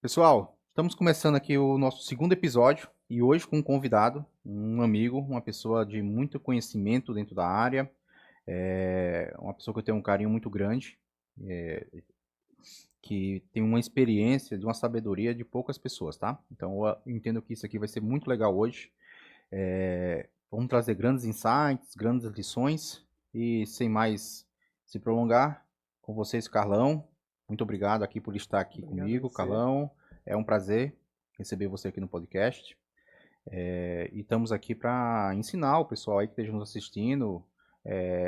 Pessoal, estamos começando aqui o nosso segundo episódio e hoje com um convidado, um amigo, uma pessoa de muito conhecimento dentro da área, uma pessoa que eu tenho um carinho muito grande, é, que tem uma experiência, de uma sabedoria de poucas pessoas, tá? Então eu entendo que isso aqui vai ser muito legal hoje. Vamos trazer grandes insights, grandes lições e sem mais se prolongar, com vocês, Carlão. Muito obrigado aqui por estar aqui Obrigado a comigo, você. Carlão. É um prazer receber você aqui no podcast. E estamos aqui para ensinar o pessoal aí que esteja nos assistindo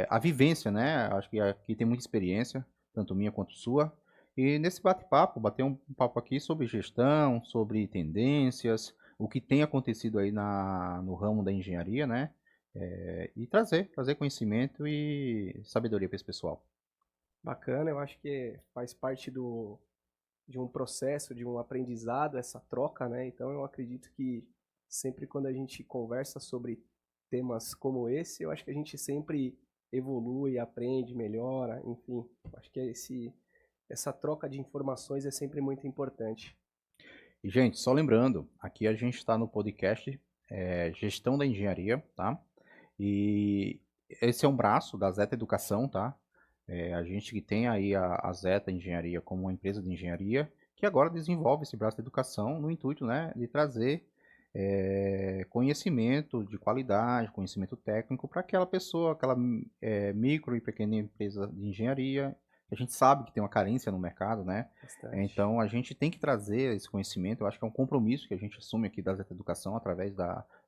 a vivência, né? Acho que aqui tem muita experiência, tanto minha quanto sua. E nesse bate-papo, bater um papo aqui sobre gestão, sobre tendências, o que tem acontecido aí no ramo da engenharia, né? E trazer conhecimento e sabedoria para esse pessoal. Bacana, eu acho que faz parte de um processo, de um aprendizado, essa troca, né? Então eu acredito que sempre quando a gente conversa sobre temas como esse, eu acho que a gente sempre evolui, aprende, melhora, enfim. Eu acho que essa troca de informações é sempre muito importante. E, gente, só lembrando, aqui a gente está no podcast Gestão da Engenharia, tá? E esse é um braço da Zeta Educação, tá? A gente que tem aí a Zeta Engenharia como uma empresa de engenharia, que agora desenvolve esse braço de educação no intuito, né, de trazer conhecimento de qualidade, conhecimento técnico para aquela pessoa, aquela micro e pequena empresa de engenharia. A gente sabe que tem uma carência no mercado, né? Bastante. Então a gente tem que trazer esse conhecimento. Eu acho que é um compromisso que a gente assume aqui da Zeta Educação através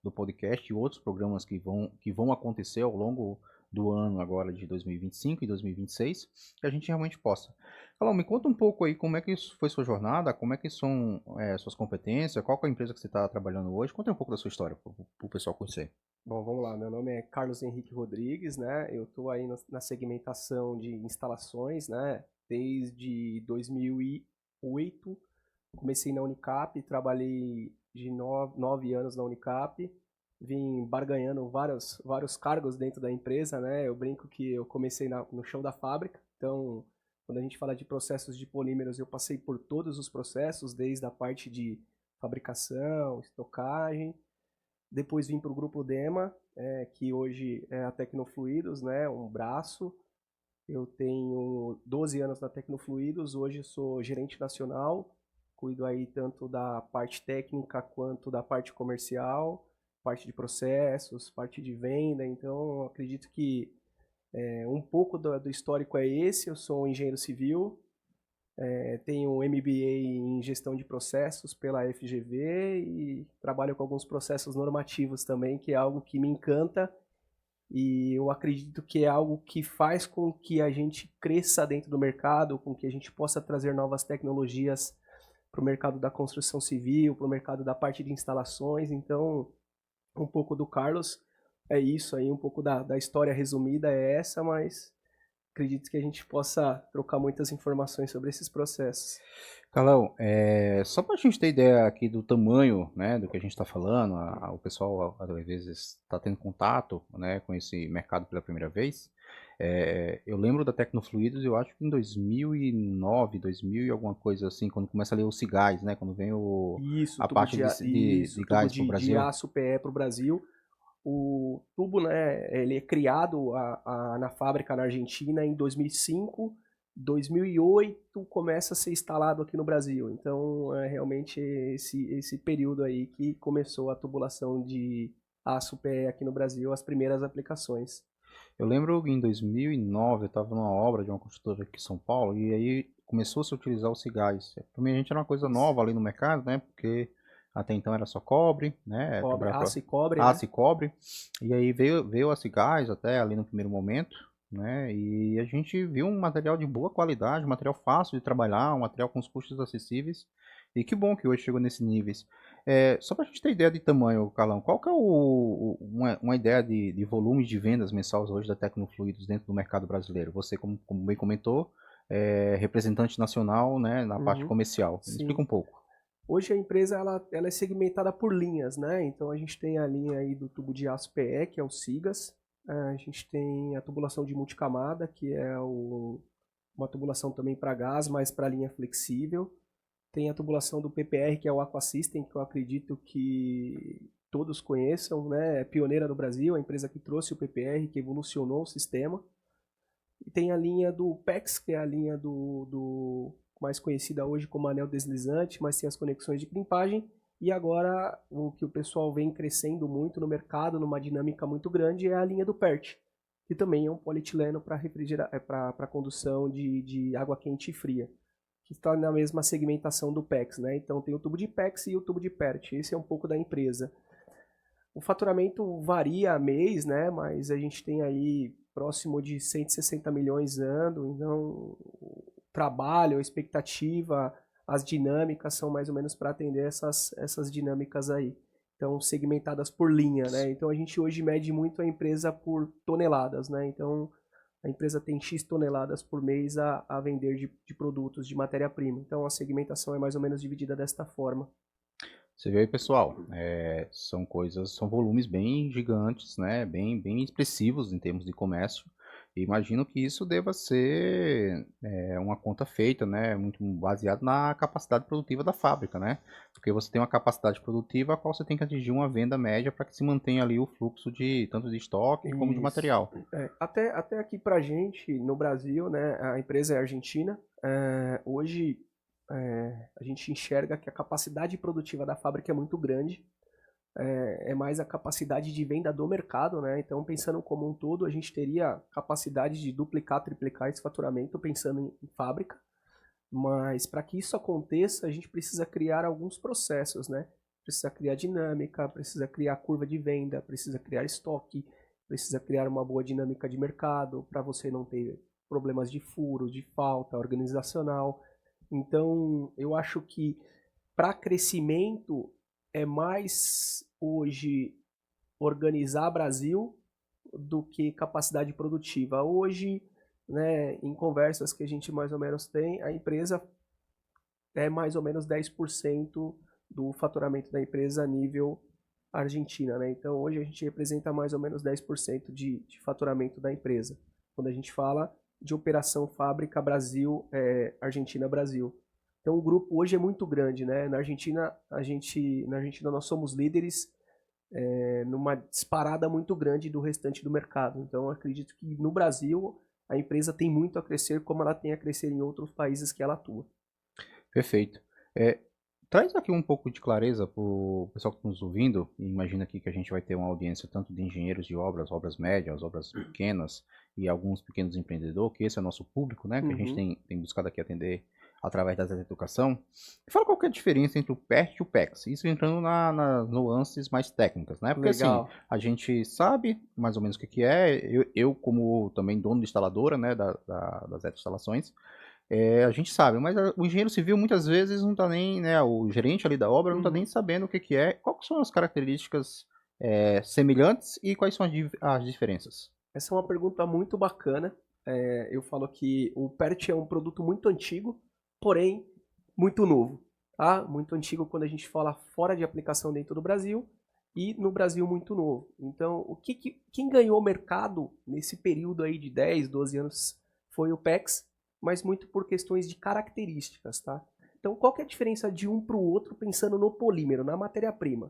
do podcast e outros programas que vão acontecer ao longo do ano agora de 2025 e 2026, que a gente realmente possa. Calão, me conta um pouco aí como é que isso foi sua jornada, como é que são suas competências, qual que é a empresa que você está trabalhando hoje. Conta um pouco da sua história para o pessoal conhecer. Bom, vamos lá. Meu nome é Carlos Henrique Rodrigues, né? Eu estou aí na segmentação de instalações, né? Desde 2008. Comecei na Unicap, trabalhei de 9 anos na Unicap, vim barganhando vários cargos dentro da empresa, né? Eu brinco que eu comecei no chão da fábrica, então quando a gente fala de processos de polímeros, eu passei por todos os processos, desde a parte de fabricação, estocagem. Depois vim para o grupo Dema, que hoje é a Tecnofluidos, né? Um braço. Eu tenho 12 anos na Tecnofluidos, hoje sou gerente nacional, cuido aí tanto da parte técnica quanto da parte comercial, parte de processos, parte de venda, então acredito que um pouco do histórico é esse, eu sou um engenheiro civil, tenho um MBA em gestão de processos pela FGV e trabalho com alguns processos normativos também, que é algo que me encanta e eu acredito que é algo que faz com que a gente cresça dentro do mercado, com que a gente possa trazer novas tecnologias para o mercado da construção civil, para o mercado da parte de instalações. Então, um pouco do Carlos é isso aí, um pouco da história resumida é essa, mas acredito que a gente possa trocar muitas informações sobre esses processos. Carlão, só para a gente ter ideia aqui do tamanho, né, do que a gente está falando, o pessoal às vezes está tendo contato, né, com esse mercado pela primeira vez. Eu lembro da Tecnofluidos, eu acho que em 2009, 2000 e alguma coisa assim, quando começa a ler os cigais, né, quando vem Isso, a parte isso, de tubo gás para o de Brasil. aço PE para o Brasil. O tubo, né, ele é criado na fábrica na Argentina em 2005, 2008 começa a ser instalado aqui no Brasil. Então, é realmente esse período aí que começou a tubulação de aço PE aqui no Brasil, as primeiras aplicações. Eu lembro que em 2009 eu estava numa obra de uma construtora aqui em São Paulo e aí começou -se a utilizar o cigás. Para mim a gente era uma coisa Isso. nova ali no mercado, né? Porque até então era só cobre, né? Cobre, aço e cobre, né? Aço e cobre. E aí veio a cigás até ali no primeiro momento, né? E a gente viu um material de boa qualidade, um material fácil de trabalhar, um material com os custos acessíveis. E que bom que hoje chegou nesses níveis. Só para a gente ter ideia de tamanho, Carlão, qual que é uma ideia de volume de vendas mensais hoje da Tecnofluidos dentro do mercado brasileiro? Você, como bem comentou, é representante nacional, né, na parte Uhum, comercial. Me sim. explica um pouco. Hoje a empresa ela é segmentada por linhas, né? Então a gente tem a linha aí do tubo de aço PE, que é o SIGAS. A gente tem a tubulação de multicamada, que é uma tubulação também para gás, mas para linha flexível. tem a tubulação do PPR, que é o Aqua System, que eu acredito que todos conheçam, né? É pioneira no Brasil, a empresa que trouxe o PPR, que evolucionou o sistema. E tem a linha do PEX, que é a linha do mais conhecida hoje como anel deslizante, mas tem as conexões de crimpagem. E agora o que o pessoal vem crescendo muito no mercado, numa dinâmica muito grande, é a linha do PERT, que também é um polietileno para condução de água quente e fria, que está na mesma segmentação do PEX, né? Então tem o tubo de PEX e o tubo de PERT. Esse é um pouco da empresa. O faturamento varia a mês, né? Mas a gente tem aí próximo de 160 milhões ano, então o trabalho, a expectativa, as dinâmicas são mais ou menos para atender essas dinâmicas aí. Então, segmentadas por linha, né? Então, a gente hoje mede muito a empresa por toneladas, né? Então, a empresa tem X toneladas por mês a vender de produtos, de matéria-prima. Então, a segmentação é mais ou menos dividida desta forma. Você vê aí, pessoal, são volumes bem gigantes, né? Bem expressivos em termos de comércio. E imagino que isso deva ser uma conta feita, né? Muito baseado na capacidade produtiva da fábrica, né? Porque você tem uma capacidade produtiva a qual você tem que atingir uma venda média para que se mantenha ali o fluxo de tanto de estoque como de Isso. material. Até aqui pra gente, no Brasil, né, a empresa é argentina. Hoje a gente enxerga que a capacidade produtiva da fábrica é muito grande. É mais a capacidade de venda do mercado, né? Então, pensando como um todo, a gente teria capacidade de duplicar, triplicar esse faturamento pensando em fábrica. Mas para que isso aconteça, a gente precisa criar alguns processos, né? Precisa criar dinâmica, precisa criar curva de venda, precisa criar estoque, precisa criar uma boa dinâmica de mercado para você não ter problemas de furo, de falta organizacional. Então, eu acho que para crescimento é mais hoje organizar Brasil do que capacidade produtiva. Hoje, né, em conversas que a gente mais ou menos tem, a empresa é mais ou menos 10% do faturamento da empresa a nível Argentina, né? Então, hoje a gente representa mais ou menos 10% de faturamento da empresa. Quando a gente fala de operação fábrica Brasil, Argentina-Brasil. Então, o grupo hoje é muito grande, né? Na Argentina nós somos líderes numa disparada muito grande do restante do mercado. Então, acredito que no Brasil a empresa tem muito a crescer, como ela tem a crescer em outros países que ela atua. Perfeito. É, traz aqui um pouco de clareza para o pessoal que está nos ouvindo, e imagina aqui que a gente vai ter uma audiência tanto de engenheiros de obras, obras médias, obras pequenas e alguns pequenos empreendedores, que esse é o nosso público, né, que a gente tem buscado aqui atender através da educação. Fala qual que é a diferença entre o PERT e o PEX, isso entrando nas nuances mais técnicas, né, porque Legal. assim, a gente sabe mais ou menos o que é, eu como também dono de instaladora, né, das instalações, a gente sabe, mas o engenheiro civil muitas vezes não está nem, né, o gerente ali da obra não está nem sabendo o que é, quais são as características semelhantes e quais são as diferenças. Essa é uma pergunta muito bacana. Eu falo que o PERT é um produto muito antigo, porém muito novo. Tá? Muito antigo quando a gente fala fora de aplicação dentro do Brasil e no Brasil muito novo. Então, quem ganhou o mercado nesse período aí de 10, 12 anos foi o PEX, mas muito por questões de características. Tá? Então, qual que é a diferença de um para o outro pensando no polímero, na matéria-prima?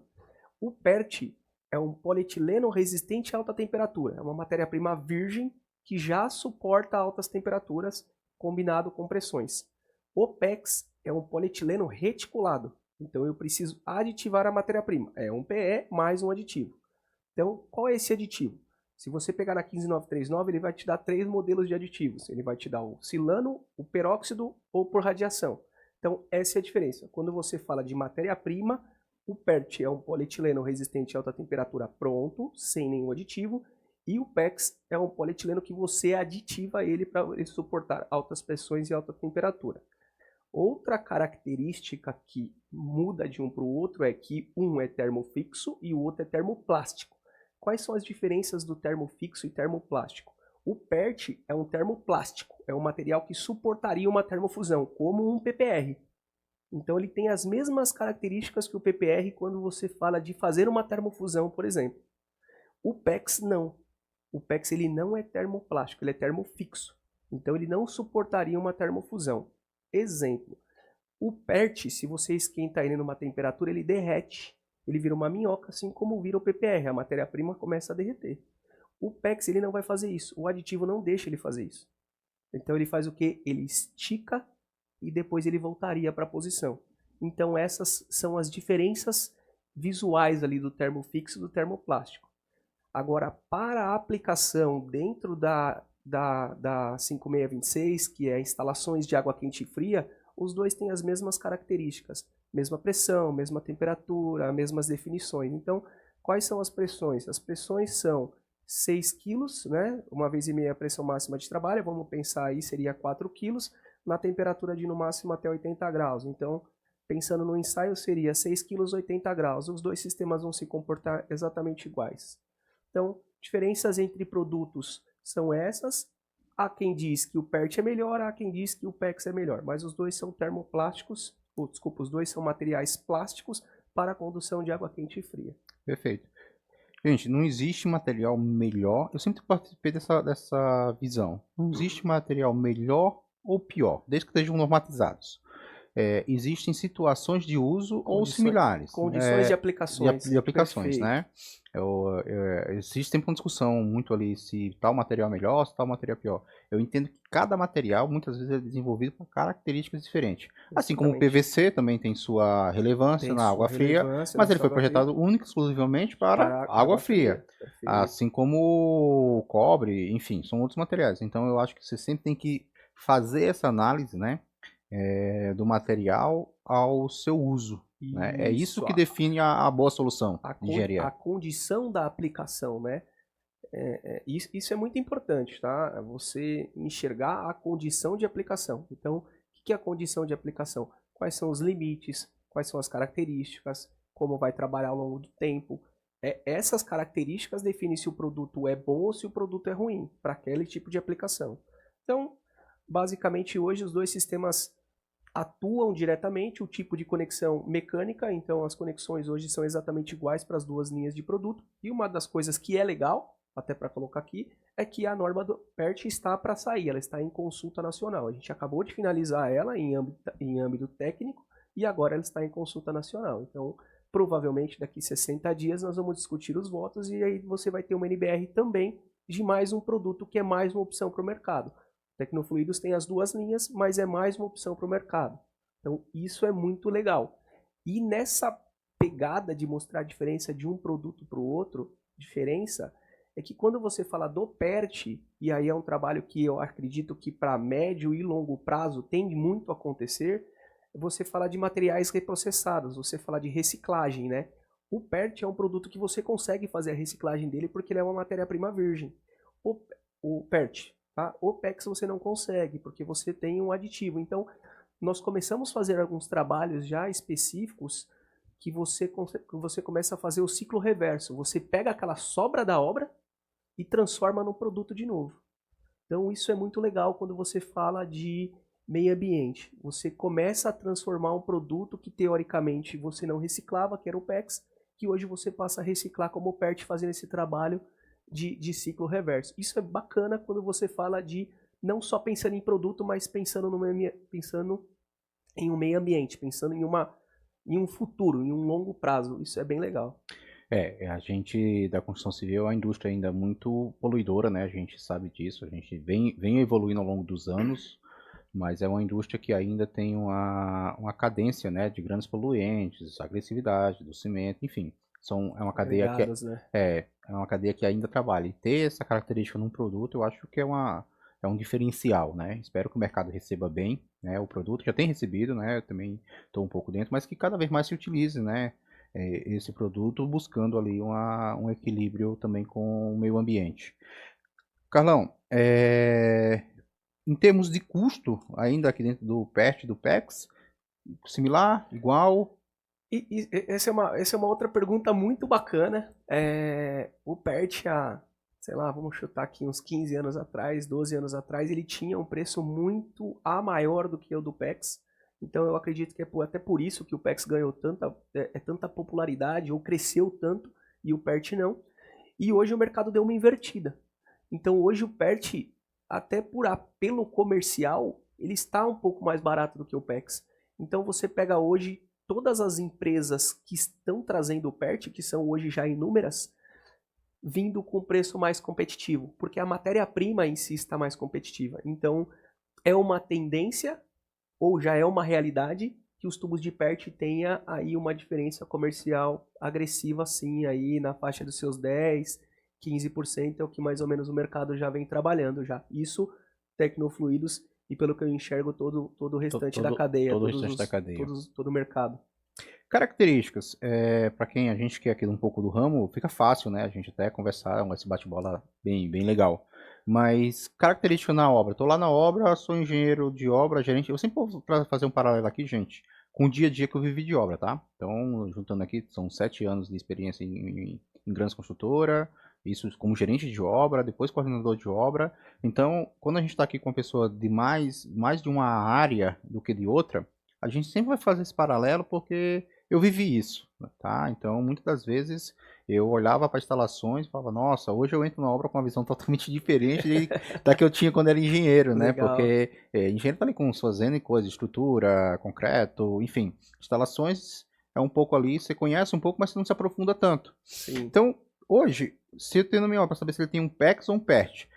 O PERT é um polietileno resistente a alta temperatura. É uma matéria-prima virgem que já suporta altas temperaturas combinado com pressões. O PEX é um polietileno reticulado. Então eu preciso aditivar a matéria-prima. É um PE mais um aditivo. Então, qual é esse aditivo? Se você pegar na 15939, ele vai te dar 3 modelos de aditivos. Ele vai te dar o silano, o peróxido ou por radiação. Então, essa é a diferença. Quando você fala de matéria-prima, o PERT é um polietileno resistente a alta temperatura pronto, sem nenhum aditivo, e o PEX é um polietileno que você aditiva ele para ele suportar altas pressões e alta temperatura. Outra característica que muda de um para o outro é que um é termofixo e o outro é termoplástico. Quais são as diferenças do termofixo e termoplástico? O PERT é um termoplástico, é um material que suportaria uma termofusão, como um PPR. Então ele tem as mesmas características que o PPR quando você fala de fazer uma termofusão, por exemplo. O PEX não. O PEX ele não é termoplástico, ele é termofixo. Então ele não suportaria uma termofusão. Exemplo, O PERT, se você esquenta ele numa temperatura, ele derrete. Ele vira uma minhoca, assim como vira o PPR. A matéria-prima começa a derreter. O PEX ele não vai fazer isso. O aditivo não deixa ele fazer isso. Então ele faz o quê? Ele estica e depois ele voltaria para a posição. Então essas são as diferenças visuais ali do termofixo e do termoplástico. Agora, para a aplicação dentro da 5626, que é instalações de água quente e fria, os dois têm as mesmas características. Mesma pressão, mesma temperatura, mesmas definições. Então, quais são as pressões? As pressões são 6 quilos, né? Uma vez e meia a pressão máxima de trabalho, vamos pensar aí, seria 4 quilos, na temperatura de no máximo até 80 graus. Então, pensando no ensaio, seria 6 quilos, 80 graus. Os dois sistemas vão se comportar exatamente iguais. Então, diferenças entre produtos são essas. Há quem diz que o PERT é melhor, há quem diz que o PEX é melhor. Mas os dois são termoplásticos, os dois são materiais plásticos para a condução de água quente e fria. Perfeito. Gente, não existe material melhor. Eu sempre participei dessa visão. Não existe material melhor ou pior, desde que estejam normatizados. Existem situações de uso ou similares. Condições de aplicações. De aplicações, né? Existe sempre uma discussão muito ali se tal material é melhor, se tal material é pior. Eu entendo que cada material, muitas vezes, é desenvolvido com características diferentes. Assim como o PVC também tem sua relevância na água fria, mas ele foi projetado única e exclusivamente para água fria. Assim como o cobre, enfim, são outros materiais. Então eu acho que você sempre tem que fazer essa análise, né? Do material ao seu uso. Né? É isso que define a boa solução de engenharia. A condição da aplicação, né? Isso é muito importante, tá? Você enxergar a condição de aplicação. Então, o que é a condição de aplicação? Quais são os limites? Quais são as características? Como vai trabalhar ao longo do tempo? Essas características definem se o produto é bom ou se o produto é ruim para aquele tipo de aplicação. Então, basicamente, hoje os dois sistemas atuam diretamente, o tipo de conexão mecânica, então as conexões hoje são exatamente iguais para as duas linhas de produto. E uma das coisas que é legal, até para colocar aqui, é que a norma do PERT está para sair, ela está em consulta nacional. A gente acabou de finalizar ela em âmbito técnico e agora ela está em consulta nacional. Então, provavelmente daqui 60 dias nós vamos discutir os votos e aí você vai ter uma NBR também de mais um produto que é mais uma opção para o mercado. Tecnofluidos tem as duas linhas, mas é mais uma opção para o mercado. Então, isso é muito legal. E nessa pegada de mostrar a diferença de um produto para o outro, diferença é que quando você fala do PERT, e aí é um trabalho que eu acredito que para médio e longo prazo tende muito a acontecer, você fala de materiais reprocessados, você fala de reciclagem, né? O PERT é um produto que você consegue fazer a reciclagem dele porque ele é uma matéria-prima virgem. O PERT, tá? O PEX você não consegue, porque você tem um aditivo. Então, nós começamos a fazer alguns trabalhos já específicos que você começa a fazer o ciclo reverso. Você pega aquela sobra da obra e transforma no produto de novo. Então, isso é muito legal quando você fala de meio ambiente. Você começa a transformar um produto que, teoricamente, você não reciclava, que era o PEX, que hoje você passa a reciclar como o PERT, fazendo esse trabalho de ciclo reverso. Isso é bacana quando você fala de não só pensando em produto, mas pensando em um meio ambiente, pensando em um futuro, em um longo prazo. Isso é bem legal. A gente da construção civil é uma indústria ainda muito poluidora, né? A gente sabe disso, a gente vem evoluindo ao longo dos anos, mas é uma indústria que ainda tem uma cadência, né, de grandes poluentes, agressividade do cimento, enfim. É uma cadeia é uma cadeia que ainda trabalha. E ter essa característica num produto, eu acho que é um diferencial, né? Espero que o mercado receba bem, né, o produto. Já tem recebido, né? Eu também estou um pouco dentro, mas que cada vez mais se utilize, né, esse produto, buscando ali um equilíbrio também com o meio ambiente. Carlão, em termos de custo, ainda aqui dentro do PERT, do PEX, similar, igual? Essa é uma outra pergunta muito bacana. O PERT, sei lá, vamos chutar aqui uns 15 anos atrás, 12 anos atrás, ele tinha um preço muito maior do que o do PEX. Então eu acredito que é até por isso que o PEX ganhou tanta popularidade, ou cresceu tanto, e o PERT não. E hoje o mercado deu uma invertida. Então hoje o PERT, até por apelo comercial, ele está um pouco mais barato do que o PEX. Então você pega hoje todas as empresas que estão trazendo o PERT, que são hoje já inúmeras, vindo com preço mais competitivo, porque a matéria-prima em si está mais competitiva. Então é uma tendência, ou já é uma realidade, que os tubos de PERT tenha aí uma diferença comercial agressiva, sim, aí na faixa dos seus 10, 15% é o que mais ou menos o mercado já vem trabalhando já. Isso, Tecnofluidos, e pelo que eu enxergo, todo o restante da cadeia, Todo o restante da cadeia. todo o mercado. Características, para quem a gente quer aqui um pouco do ramo, fica fácil, né? A gente até conversar, esse bate-bola bem legal. Mas característica na obra, estou lá na obra, sou engenheiro de obra, gerente. Eu sempre vou para fazer um paralelo aqui, gente, com o dia a dia que eu vivi de obra, tá? Então, juntando aqui, são 7 anos de experiência em grandes construtora, isso como gerente de obra, depois coordenador de obra. Então, quando a gente está aqui com uma pessoa de mais de uma área do que de outra, a gente sempre vai fazer esse paralelo porque eu vivi isso, tá? Então, muitas das vezes eu olhava para instalações e falava, nossa, hoje eu entro na obra com uma visão totalmente diferente da que eu tinha quando era engenheiro, né? Legal. Porque engenheiro tá ali com suas N coisas, estrutura, concreto, enfim. Instalações é um pouco ali, você conhece um pouco, mas você não se aprofunda tanto. Sim. Então, hoje, se eu tenho na minha obra para saber se ele tem um PEX ou um PERT,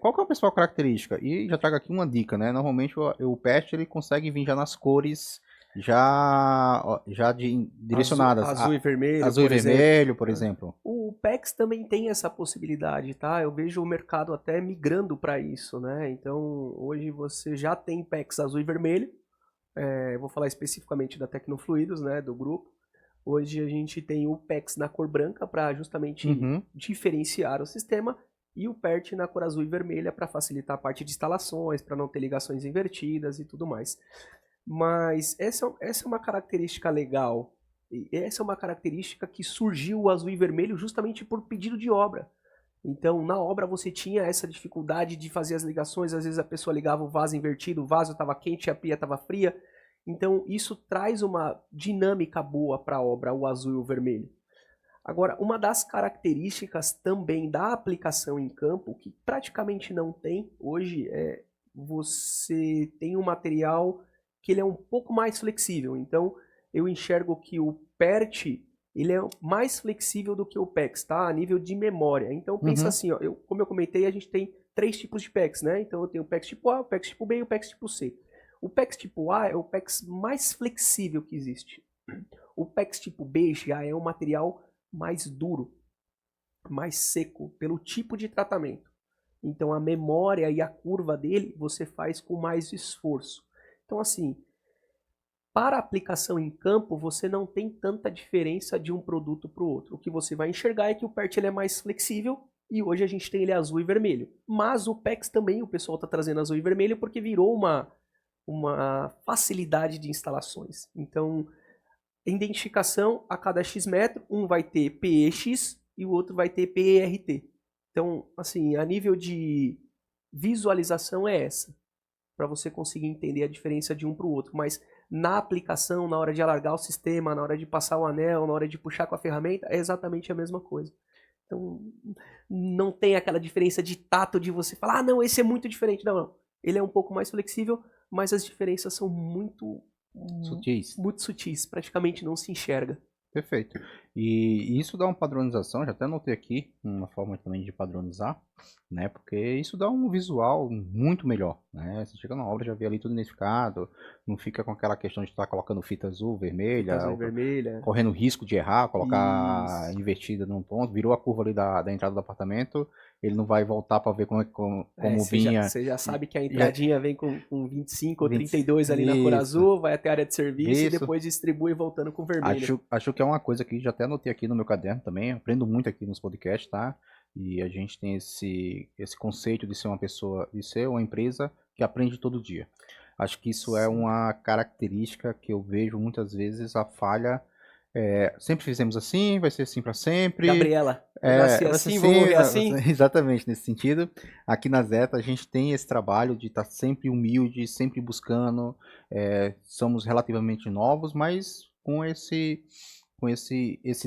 qual que é a principal característica? E já trago aqui uma dica, né? Normalmente o PERT ele consegue vir já nas cores direcionadas. Azul e vermelho, Azul e por exemplo. vermelho, por exemplo. O PEX também tem essa possibilidade, tá? Eu vejo o mercado até migrando para isso, né? Então, hoje você já tem PEX azul e vermelho. Vou falar especificamente da Tecnofluidos, né, do grupo. Hoje a gente tem o PEX na cor branca para justamente diferenciar o sistema e o PERT na cor azul e vermelha para facilitar a parte de instalações, para não ter ligações invertidas e tudo mais. Mas essa é uma característica legal. E essa é uma característica que surgiu o azul e vermelho justamente por pedido de obra. Então, na obra você tinha essa dificuldade de fazer as ligações, às vezes a pessoa ligava o vaso invertido, o vaso estava quente, a pia estava fria. Então, isso traz uma dinâmica boa para a obra, o azul e o vermelho. Agora, uma das características também da aplicação em campo, que praticamente não tem hoje, você tem um material que ele é um pouco mais flexível. Então, eu enxergo que o PERT ele é mais flexível do que o PEX, tá? A nível de memória. Então, pensa assim, ó, como eu comentei, a gente tem 3 tipos de PEX, né? Então, eu tenho o PEX tipo A, o PEX tipo B e o PEX tipo C. O PEX tipo A é o PEX mais flexível que existe. O PEX tipo B já é um material mais duro, mais seco, pelo tipo de tratamento. Então, a memória e a curva dele você faz com mais esforço. Então, assim, para aplicação em campo, você não tem tanta diferença de um produto para o outro. O que você vai enxergar é que o PERT ele é mais flexível e hoje a gente tem ele azul e vermelho. Mas o PEX também o pessoal está trazendo azul e vermelho porque virou uma facilidade de instalações. Então, identificação a cada X metro, um vai ter PEX e o outro vai ter PERT. Então, assim, a nível de visualização é essa, para você conseguir entender a diferença de um para o outro. Mas na aplicação, na hora de alargar o sistema, na hora de passar o anel, na hora de puxar com a ferramenta, é exatamente a mesma coisa. Então, não tem aquela diferença de tato de você falar, ah, não, esse é muito diferente. Não, não. Ele é um pouco mais flexível, mas as diferenças são muito sutis, praticamente não se enxerga. Perfeito. E isso dá uma padronização, já até anotei aqui uma forma também de padronizar, né? Porque isso dá um visual muito melhor, né? Você chega na obra já vê ali tudo identificado, não fica com aquela questão de estar colocando fita azul, vermelha, correndo risco de errar, colocar invertida num ponto, virou a curva ali da entrada do apartamento, ele não vai voltar para ver como vinha. Você já sabe que a entradinha vem com 25 ou 32 ali na cor azul, vai até a área de serviço e depois distribui voltando com vermelho. Acho que é uma coisa que já até anotei aqui no meu caderno também, aprendo muito aqui nos podcasts, tá? E a gente tem esse conceito de ser uma pessoa, de ser uma empresa que aprende todo dia. Acho que isso é uma característica que eu vejo muitas vezes a falha. Sempre fizemos assim, vai ser assim para sempre. Gabriela, eu nasci assim, vou morrer assim. Exatamente, nesse sentido. Aqui na Zeta a gente tem esse trabalho de estar sempre humilde, sempre buscando. Somos relativamente novos, mas com esse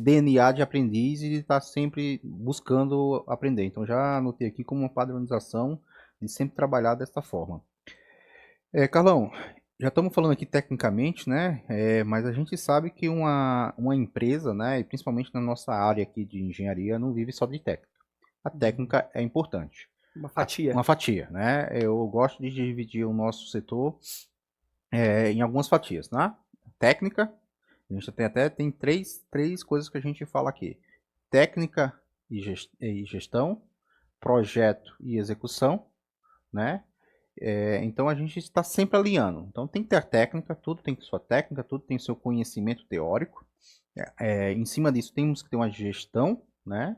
DNA de aprendiz e de estar sempre buscando aprender. Então já anotei aqui como uma padronização de sempre trabalhar dessa forma. Carlão, já estamos falando aqui tecnicamente, né? Mas a gente sabe que uma empresa, né, e principalmente na nossa área aqui de engenharia, não vive só de técnica. A técnica é importante. Uma fatia. Uma fatia, né? Eu gosto de dividir o nosso setor em algumas fatias, né? Técnica, a gente tem três coisas que a gente fala aqui: técnica e gestão, projeto e execução, né? Então a gente está sempre alinhando. Então tem que ter a técnica, tudo tem sua técnica, tudo tem seu conhecimento teórico. Em cima disso temos que ter uma gestão, né?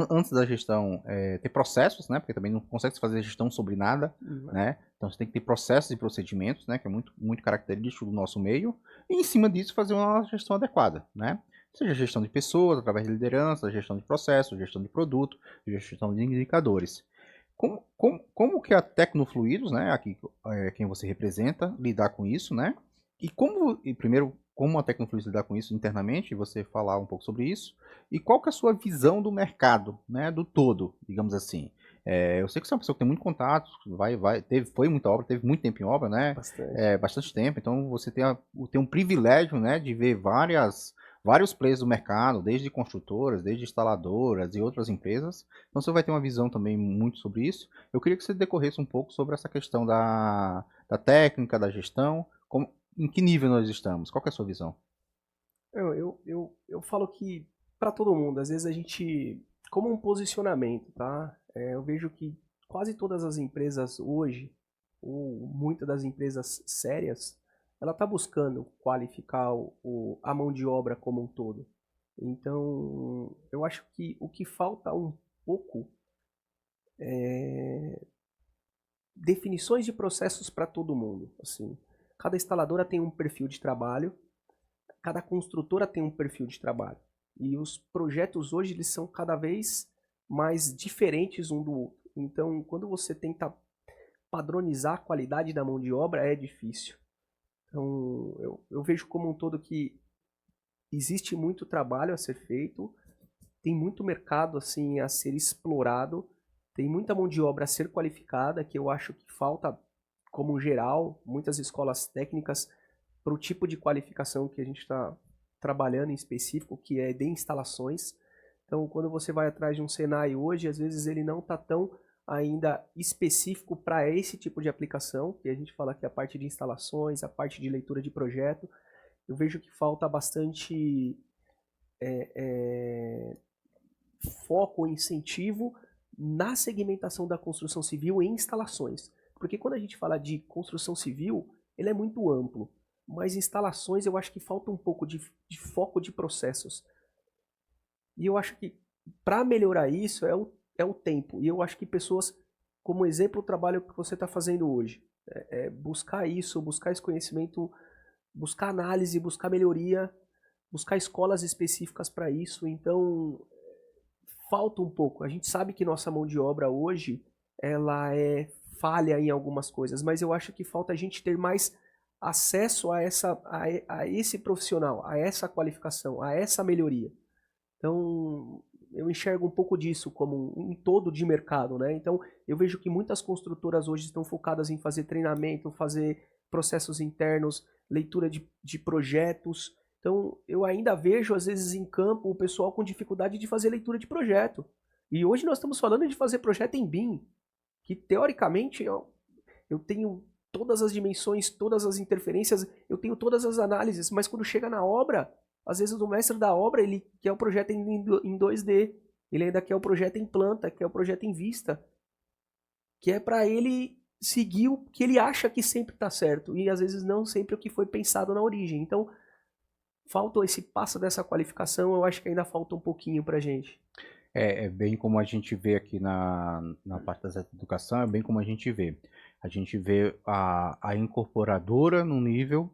Antes da gestão, ter processos, né? Porque também não consegue fazer gestão sobre nada, né? Então você tem que ter processos e procedimentos, né? Que é muito característico do nosso meio. E em cima disso fazer uma gestão adequada, né? Seja gestão de pessoas, através de liderança, gestão de processos, gestão de produto, gestão de indicadores. Como que a Tecnofluidos, né, aqui quem você representa, lidar com isso, né? Primeiro, como a Tecnofluidos lidar com isso internamente, você falar um pouco sobre isso, e qual que é a sua visão do mercado, né, do todo, digamos assim. Eu sei que você é uma pessoa que tem muito contato, foi muita obra, teve muito tempo em obra, né? Bastante. Bastante tempo, então você tem um privilégio, né, de ver vários players do mercado, desde construtoras, desde instaladoras e outras empresas. Então você vai ter uma visão também muito sobre isso. Eu queria que você decorresse um pouco sobre essa questão da técnica, da gestão, em que nível nós estamos, qual que é a sua visão? Eu falo que para todo mundo, às vezes a gente, como um posicionamento, tá? Eu vejo que quase todas as empresas hoje, ou muitas das empresas sérias, ela está buscando qualificar a mão de obra como um todo. Então, eu acho que o que falta um pouco é definições de processos para todo mundo. Assim, cada instaladora tem um perfil de trabalho, cada construtora tem um perfil de trabalho. E os projetos hoje eles são cada vez mais diferentes um do outro. Então, quando você tenta padronizar a qualidade da mão de obra, é difícil. Então, eu vejo como um todo que existe muito trabalho a ser feito, tem muito mercado assim a ser explorado, tem muita mão de obra a ser qualificada, que eu acho que falta, como geral, muitas escolas técnicas para o tipo de qualificação que a gente está trabalhando em específico, que é de instalações. Então, quando você vai atrás de um Senai hoje, às vezes ele não está tão ainda específico para esse tipo de aplicação, que a gente fala que é a parte de instalações, a parte de leitura de projeto. Eu vejo que falta bastante foco, incentivo na segmentação da construção civil em instalações. Porque quando a gente fala de construção civil, ele é muito amplo. Mas instalações eu acho que falta um pouco de foco de processos. E eu acho que para melhorar isso é o tempo. E eu acho que pessoas, como exemplo, o trabalho que você está fazendo hoje, buscar isso, buscar esse conhecimento, buscar análise, buscar melhoria, buscar escolas específicas para isso. Então, falta um pouco. A gente sabe que nossa mão de obra hoje, ela é falha em algumas coisas, mas eu acho que falta a gente ter mais acesso a esse profissional, a essa qualificação, a essa melhoria. Então, eu enxergo um pouco disso como um todo de mercado, né? Então, eu vejo que muitas construtoras hoje estão focadas em fazer treinamento, fazer processos internos, leitura de projetos. Então, eu ainda vejo, às vezes, em campo, o pessoal com dificuldade de fazer leitura de projeto. E hoje nós estamos falando de fazer projeto em BIM, que teoricamente eu tenho todas as dimensões, todas as interferências, eu tenho todas as análises, mas quando chega na obra, às vezes o mestre da obra, ele quer o projeto em 2D, ele ainda quer o projeto em planta, quer o projeto em vista, que é para ele seguir o que ele acha que sempre está certo, e às vezes não sempre o que foi pensado na origem. Então, falta esse passo dessa qualificação, eu acho que ainda falta um pouquinho para a gente. É bem como a gente vê aqui na parte da educação, é bem como a gente vê. A gente vê a incorporadora num nível,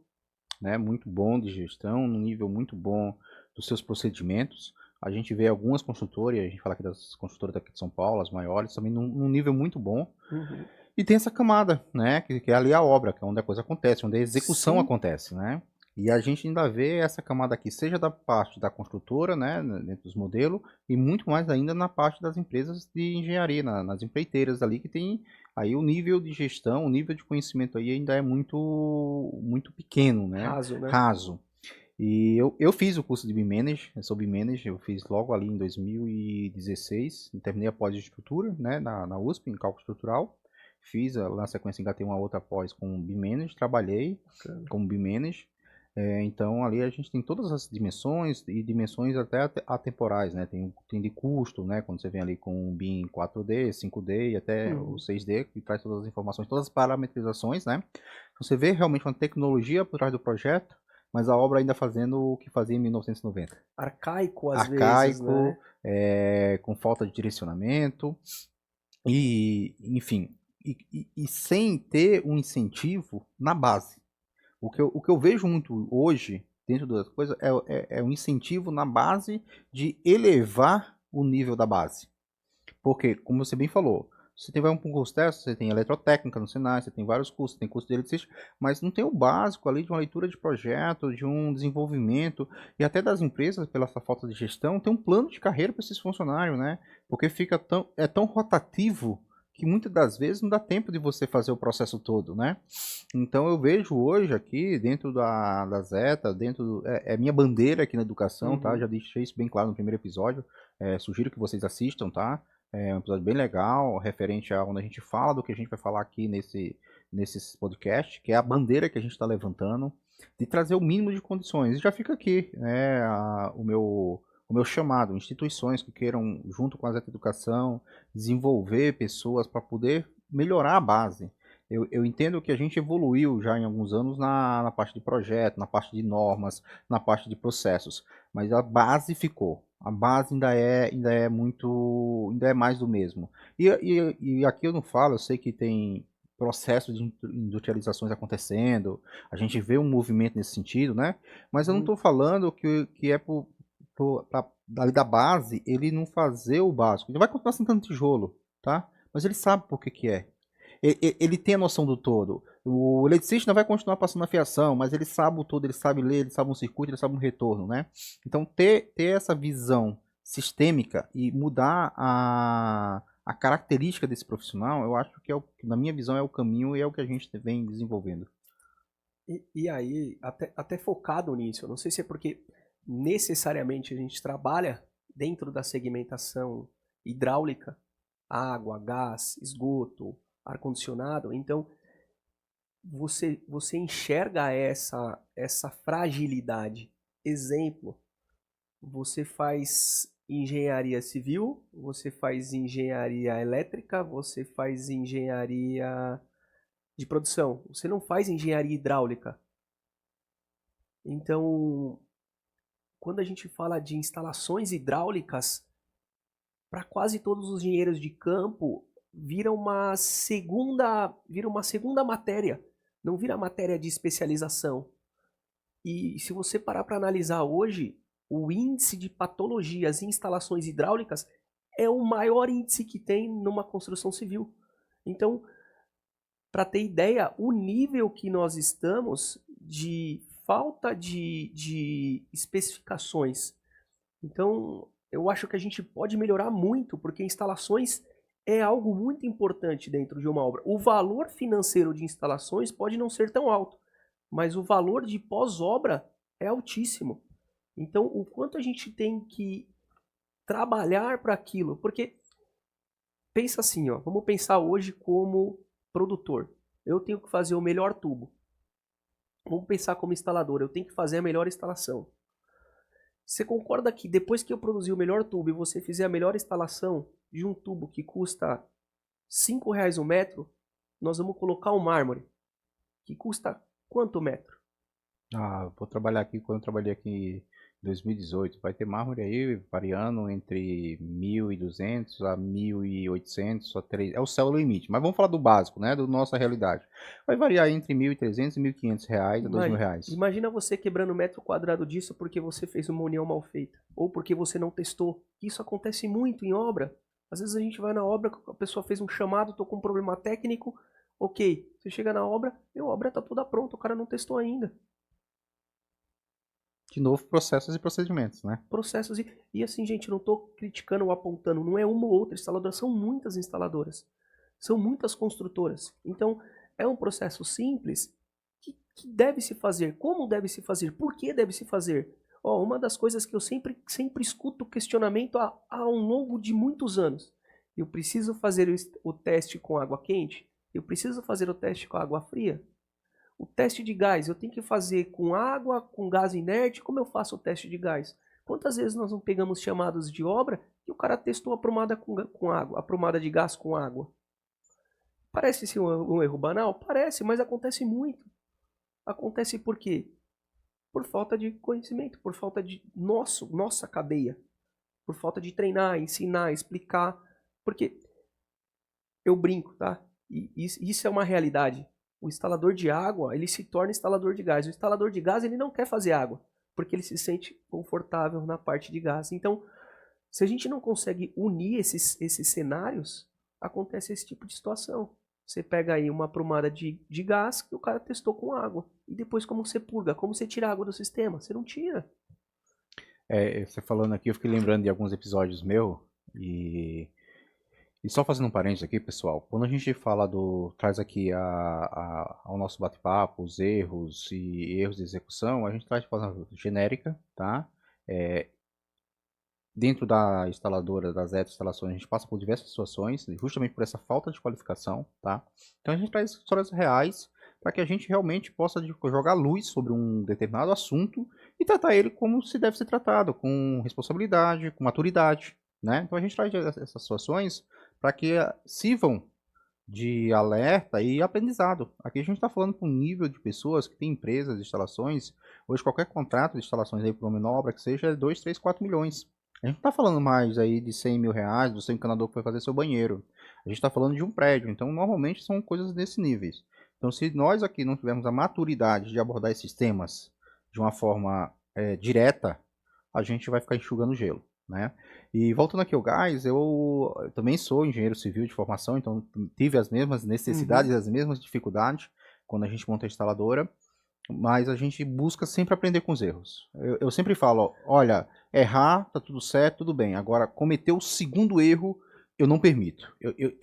né, muito bom de gestão, num nível muito bom dos seus procedimentos. A gente vê algumas construtoras, a gente fala aqui das construtoras daqui de São Paulo, as maiores, também num nível muito bom. Uhum. E tem essa camada, né, que é ali a obra, que é onde a coisa acontece, onde a execução Sim. acontece, né? E a gente ainda vê essa camada aqui, seja da parte da construtora, né, dentro dos modelos, e muito mais ainda na parte das empresas de engenharia, nas empreiteiras ali, que tem aí o nível de gestão, o nível de conhecimento aí ainda é muito pequeno, né, Raso, né? raso. E eu fiz o curso de BIM Manager, eu sou BIM Manager, eu fiz logo ali em 2016, terminei a pós de estrutura, né, na USP, em cálculo estrutural. Fiz, na sequência, engatei uma outra pós com BIM Manager, trabalhei Bacana. como BIM Manager. Então, ali a gente tem todas as dimensões, e dimensões até atemporais, né? Tem de custo, né? Quando você vem ali com o BIM 4D, 5D e até o Uhum. 6D, que traz todas as informações, todas as parametrizações, né? Então, você vê realmente uma tecnologia por trás do projeto, mas a obra ainda fazendo o que fazia em 1990. Arcaico às vezes, Arcaico, né? com falta de direcionamento, e, enfim, e sem ter um incentivo na base. O que eu vejo muito hoje, dentro das coisas, é um incentivo na base de elevar o nível da base. Porque, como você bem falou, você tem vai um curso teste, você tem eletrotécnica no Senai, você tem vários cursos, tem curso de eletricista, mas não tem o básico ali de uma leitura de projeto, de um desenvolvimento, e até das empresas, pela essa falta de gestão, tem um plano de carreira para esses funcionários, né? Porque é tão rotativo que muitas das vezes não dá tempo de você fazer o processo todo, né? Então eu vejo hoje aqui, dentro da Zeta, é minha bandeira aqui na educação, tá? Uhum. Já deixei isso bem claro no primeiro episódio. Sugiro que vocês assistam, tá? É um episódio bem legal, referente a onde a gente fala do que a gente vai falar aqui nesse podcast, que é a bandeira que a gente está levantando, de trazer o mínimo de condições. E já fica aqui, né, o meu chamado, instituições que queiram, junto com a Zeta Educação, desenvolver pessoas para poder melhorar a base. Eu entendo que a gente evoluiu já em alguns anos na parte de projeto, na parte de normas, na parte de processos, mas a base ficou. A base ainda é muito, ainda é mais do mesmo. E aqui eu não falo, eu sei que tem processos de industrializações acontecendo, a gente vê um movimento nesse sentido, né? Mas eu não estou Muito. falando que é dali da base ele não fazer o básico. Ele vai continuar sentando tijolo, tá? Mas ele sabe por que que é. Ele tem a noção do todo. O eletricista não vai continuar passando a fiação, mas ele sabe o todo, ele sabe ler, ele sabe um circuito, ele sabe um retorno, né? Então, ter essa visão sistêmica e mudar a característica desse profissional, eu acho que, na minha visão, é o caminho e é o que a gente vem desenvolvendo. E aí, até focado nisso, eu não sei se é porque necessariamente a gente trabalha dentro da segmentação hidráulica, água, gás, esgoto, ar-condicionado, então você enxerga essa fragilidade. Exemplo, você faz engenharia civil, você faz engenharia elétrica, você faz engenharia de produção, você não faz engenharia hidráulica. Então, quando a gente fala de instalações hidráulicas, para quase todos os engenheiros de campo, vira uma segunda matéria, não vira matéria de especialização. E se você parar para analisar hoje, o índice de patologias em instalações hidráulicas é o maior índice que tem numa construção civil. Então, para ter ideia, o nível que nós estamos de falta de especificações. Então, eu acho que a gente pode melhorar muito, porque instalações é algo muito importante dentro de uma obra. O valor financeiro de instalações pode não ser tão alto, mas o valor de pós-obra é altíssimo. Então, o quanto a gente tem que trabalhar para aquilo, porque pensa assim, ó, vamos pensar hoje como produtor. Eu tenho que fazer o melhor tubo. Vamos pensar como instalador, eu tenho que fazer a melhor instalação. Você concorda que depois que eu produzir o melhor tubo e você fizer a melhor instalação de um tubo que custa R$ 5 o metro, nós vamos colocar um mármore que custa quanto metro? Vou trabalhar aqui, quando eu trabalhei aqui em 2018, vai ter mármore aí variando entre 1.200 a 1.800, a 3, é o céu limite. Mas vamos falar do básico, né, da nossa realidade. Vai variar entre 1.300 e 1.500 reais a 2.000 reais. Imagina você quebrando metro quadrado disso porque você fez uma união mal feita ou porque você não testou. Isso acontece muito em obra. Às vezes a gente vai na obra, a pessoa fez um chamado, tô com um problema técnico, ok. Você chega na obra e a obra tá toda pronta, o cara não testou ainda. De novo, processos e procedimentos, né? Processos e assim, gente, não estou criticando ou apontando, não é uma ou outra instaladora, são muitas instaladoras, são muitas construtoras. Então, é um processo simples que deve se fazer, como deve se fazer, por que deve se fazer. Ó, uma das coisas que eu sempre escuto questionamento há um longo de muitos anos. Eu preciso fazer o teste com água quente? Eu preciso fazer o teste com água fria? O teste de gás, eu tenho que fazer com água, com gás inerte? Como eu faço o teste de gás? Quantas vezes nós não pegamos chamados de obra e o cara testou a promada com água, a promada de gás com água? Parece ser um erro banal? Parece, mas acontece muito. Acontece por quê? Por falta de conhecimento, por falta de nossa cadeia, por falta de treinar, ensinar, explicar. Porque eu brinco, tá? E isso é uma realidade. O instalador de água, ele se torna instalador de gás. O instalador de gás, ele não quer fazer água, porque ele se sente confortável na parte de gás. Então, se a gente não consegue unir esses cenários, acontece esse tipo de situação. Você pega aí uma prumada de gás que o cara testou com água. E depois como você purga? Como você tira a água do sistema? Você não tira. Você falando aqui, eu fiquei lembrando de alguns episódios meu e só fazendo um parênteses aqui, pessoal, quando a gente fala traz aqui ao nosso bate-papo os erros e erros de execução, a gente traz de forma genérica, tá? Dentro da instaladora, das instalações, a gente passa por diversas situações, justamente por essa falta de qualificação, tá? Então a gente traz histórias reais para que a gente realmente possa jogar luz sobre um determinado assunto e tratar ele como se deve ser tratado, com responsabilidade, com maturidade, né? Então a gente traz essas situações para que sirvam de alerta e aprendizado. Aqui a gente está falando com um nível de pessoas que tem empresas de instalações. Hoje qualquer contrato de instalações aí para uma menor obra que seja é 2, 3, 4 milhões. A gente não está falando mais aí de 100 mil reais, do seu encanador que foi fazer seu banheiro. A gente está falando de um prédio, então normalmente são coisas desse nível. Então se nós aqui não tivermos a maturidade de abordar esses temas de uma forma direta, a gente vai ficar enxugando gelo, né? E voltando aqui ao gás, eu também sou engenheiro civil de formação, então tive as mesmas necessidades, as mesmas dificuldades quando a gente monta a instaladora, mas a gente busca sempre aprender com os erros. Eu sempre falo, olha, errar, tá tudo certo, tudo bem. Agora, cometer o segundo erro, eu não permito.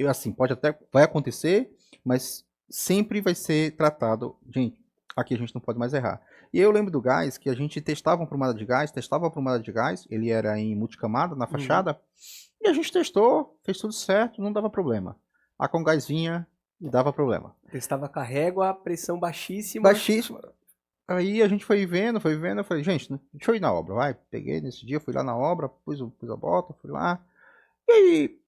Assim, pode até, vai acontecer, mas sempre vai ser tratado, gente, aqui a gente não pode mais errar. E eu lembro do gás, que a gente testava uma prumada de gás, ele era em multicamada, na fachada, e a gente testou, fez tudo certo, não dava problema. A com gás vinha e dava problema. Testava com a régua, pressão baixíssima. Baixíssima. Aí a gente foi vendo, eu falei, gente, deixa eu ir na obra, vai. Peguei nesse dia, fui lá na obra, pus a bota, fui lá. E aí,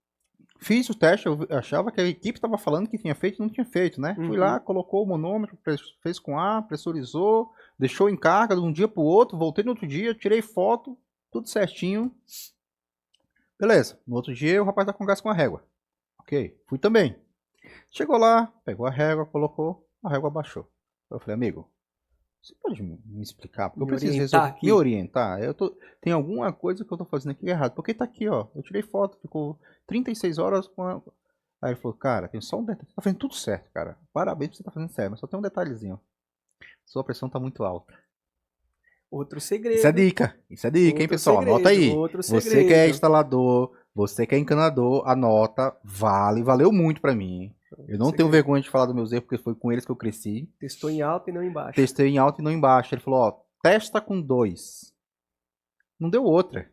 fiz o teste, eu achava que a equipe estava falando que tinha feito e não tinha feito, né? Fui lá, colocou o manômetro, fez com ar, pressurizou, deixou em carga de um dia para o outro, voltei no outro dia, tirei foto, tudo certinho. Beleza, no outro dia o rapaz tá com gás com a régua. Ok, fui também. Chegou lá, pegou a régua, colocou, a régua baixou. Eu falei, amigo, você pode me explicar? Porque eu preciso me orientar. Tem alguma coisa que eu tô fazendo aqui errado. Porque tá aqui, ó. Eu tirei foto, ficou 36 horas com a... Aí ele falou, cara, tem só um detalhe. Você tá fazendo tudo certo, cara. Parabéns por você tá fazendo certo, mas só tem um detalhezinho. Sua pressão tá muito alta. Outro segredo. Isso é dica, hein, pessoal? Anota aí. Você que é instalador, você que é encanador, anota. Valeu muito pra mim. Eu não tenho vergonha de falar dos meus erros, porque foi com eles que eu cresci. Testou em alta e não embaixo. Testei em alta e não embaixo. Ele falou, ó, testa com 2. Não deu outra.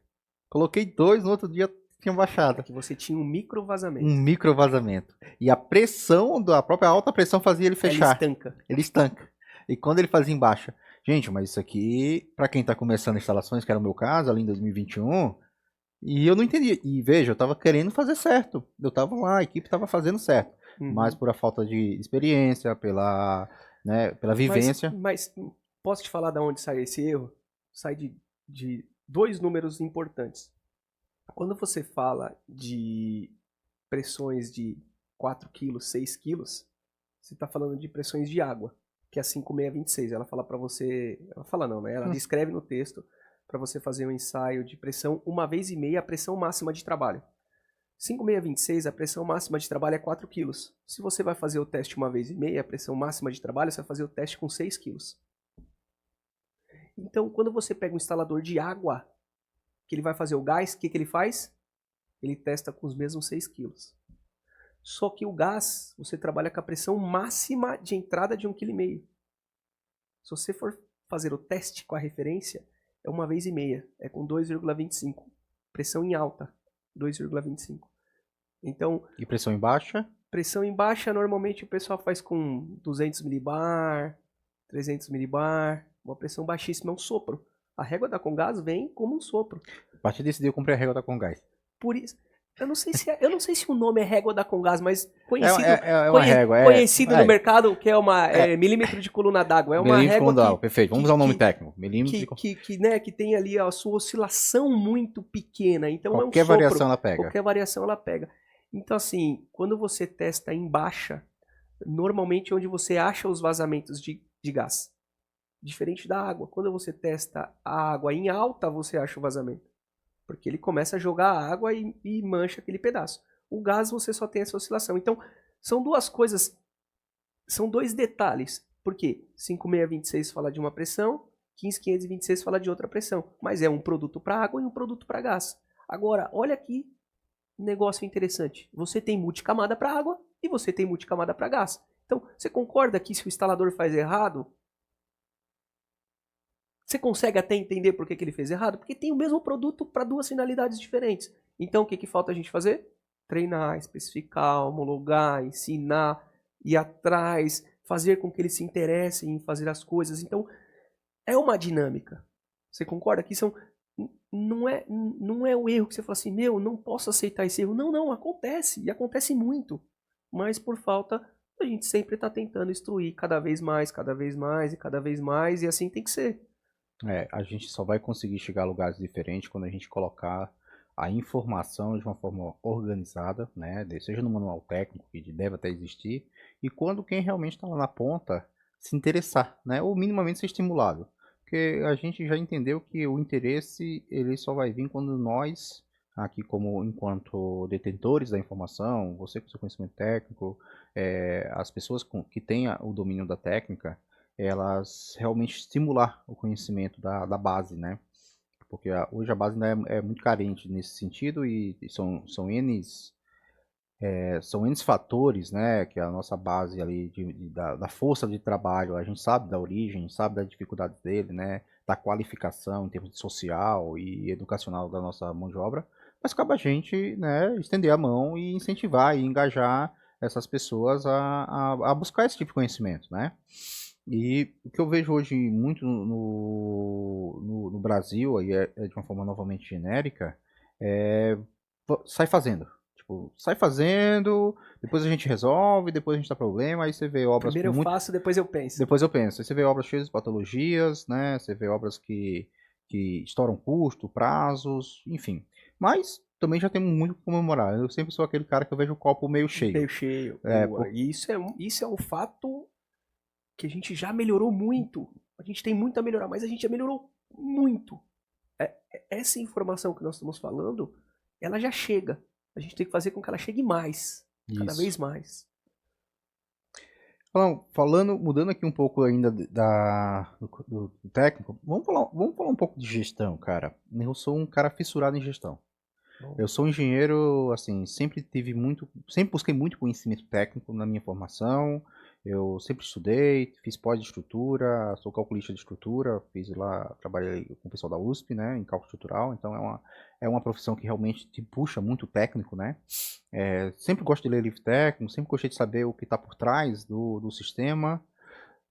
Coloquei 2, no outro dia tinha baixado. É que você tinha um micro vazamento. Um micro vazamento. E a pressão, a própria alta pressão fazia ele fechar. Ele estanca. E quando ele fazia em baixa. Gente, mas isso aqui, para quem tá começando instalações, que era o meu caso, ali em 2021, e eu não entendia. E veja, eu tava querendo fazer certo. Eu tava lá, a equipe tava fazendo certo. Mas por a falta de experiência, pela vivência. Mas posso te falar de onde sai esse erro? Sai de 2 números importantes. Quando você fala de pressões de 4 kg, 6 kg, você está falando de pressões de água, que é a 5626. Ela fala para você... Ela fala não, né? Ela descreve no texto para você fazer um ensaio de pressão 1,5 vezes a pressão máxima de trabalho. 5626, a pressão máxima de trabalho é 4 kg. Se você vai fazer o teste 1,5 vezes, a pressão máxima de trabalho, você vai fazer o teste com 6 kg. Então, quando você pega um instalador de água, que ele vai fazer o gás, o que ele faz? Ele testa com os mesmos 6 quilos. Só que o gás, você trabalha com a pressão máxima de entrada de 1,5 kg. Se você for fazer o teste com a referência, é 1,5 vezes, é com 2,25. Pressão em alta, 2,25. Então, E pressão em baixa? Pressão em baixa, normalmente o pessoal faz com 200 milibar, 300 milibar, uma pressão baixíssima, é um sopro. A régua da Comgás vem como um sopro. A partir desse dia eu comprei a régua da Comgás. Por isso, eu não sei se o nome é régua da Comgás, mas conhecido, uma régua. Conhecido no mercado que é uma milímetro de coluna d'água. É uma régua perfeito. Vamos usar o nome técnico. Milímetro que tem ali a sua oscilação muito pequena. Então qualquer é um sopro. Variação ela pega. Qualquer variação ela pega. Então, assim, quando você testa em baixa, normalmente é onde você acha os vazamentos de gás. Diferente da água. Quando você testa a água em alta, você acha o vazamento. Porque ele começa a jogar a água e mancha aquele pedaço. O gás, você só tem essa oscilação. Então, são duas coisas, são dois detalhes. Por quê? 5626 fala de uma pressão, 15526 fala de outra pressão. Mas é um produto para água e um produto para gás. Agora, olha aqui. Negócio interessante. Você tem multicamada para água e você tem multicamada para gás. Então, você concorda que se o instalador faz errado, você consegue até entender por que ele fez errado? Porque tem o mesmo produto para duas finalidades diferentes. Então, o que falta a gente fazer? Treinar, especificar, homologar, ensinar, ir atrás, fazer com que eles se interessem em fazer as coisas. Então, é uma dinâmica. Você concorda que não é o erro que você fala assim, não posso aceitar esse erro. Não, acontece, e acontece muito. Mas por falta, a gente sempre está tentando instruir cada vez mais, cada vez mais e cada vez mais, e assim tem que ser. A gente só vai conseguir chegar a lugares diferentes quando a gente colocar a informação de uma forma organizada, né? Seja no manual técnico, que deve até existir, e quando quem realmente está lá na ponta se interessar, né? Ou minimamente ser estimulado. Porque a gente já entendeu que o interesse ele só vai vir quando nós, aqui como enquanto detentores da informação, você com seu conhecimento técnico, as pessoas que têm o domínio da técnica, elas realmente estimular o conhecimento da base, né? Porque hoje a base ainda é muito carente nesse sentido e são N fatores, né, que a nossa base ali da força de trabalho, a gente sabe da origem, sabe da dificuldade dele, né, da qualificação em termos de social e educacional da nossa mão de obra, mas cabe a gente, né, estender a mão e incentivar e engajar essas pessoas a buscar esse tipo de conhecimento, né. E o que eu vejo hoje muito no Brasil, aí é de uma forma novamente genérica, sai fazendo. Tipo, sai fazendo, depois a gente resolve, depois a gente dá problema, aí você vê obras... Primeiro eu faço, depois eu penso. Depois eu penso. Aí você vê obras cheias de patologias, né? Você vê obras que estouram custo, prazos, enfim. Mas também já temos muito para comemorar. Eu sempre sou aquele cara que eu vejo o copo meio cheio. Meio cheio. E isso é um fato que a gente já melhorou muito. A gente tem muito a melhorar, mas a gente já melhorou muito. Essa informação que nós estamos falando, ela já chega. A gente tem que fazer com que ela chegue mais. Cada vez mais. Mudando aqui um pouco ainda do técnico, vamos falar um pouco de gestão, cara. Eu sou um cara fissurado em gestão. Eu sou um engenheiro, assim, sempre busquei muito conhecimento técnico na minha formação. Eu sempre estudei, fiz pós de estrutura, sou calculista de estrutura, trabalhei com o pessoal da USP, né, em cálculo estrutural, então é uma profissão que realmente te puxa muito técnico, né. Sempre gosto de ler livro técnico, sempre gostei de saber o que está por trás do sistema,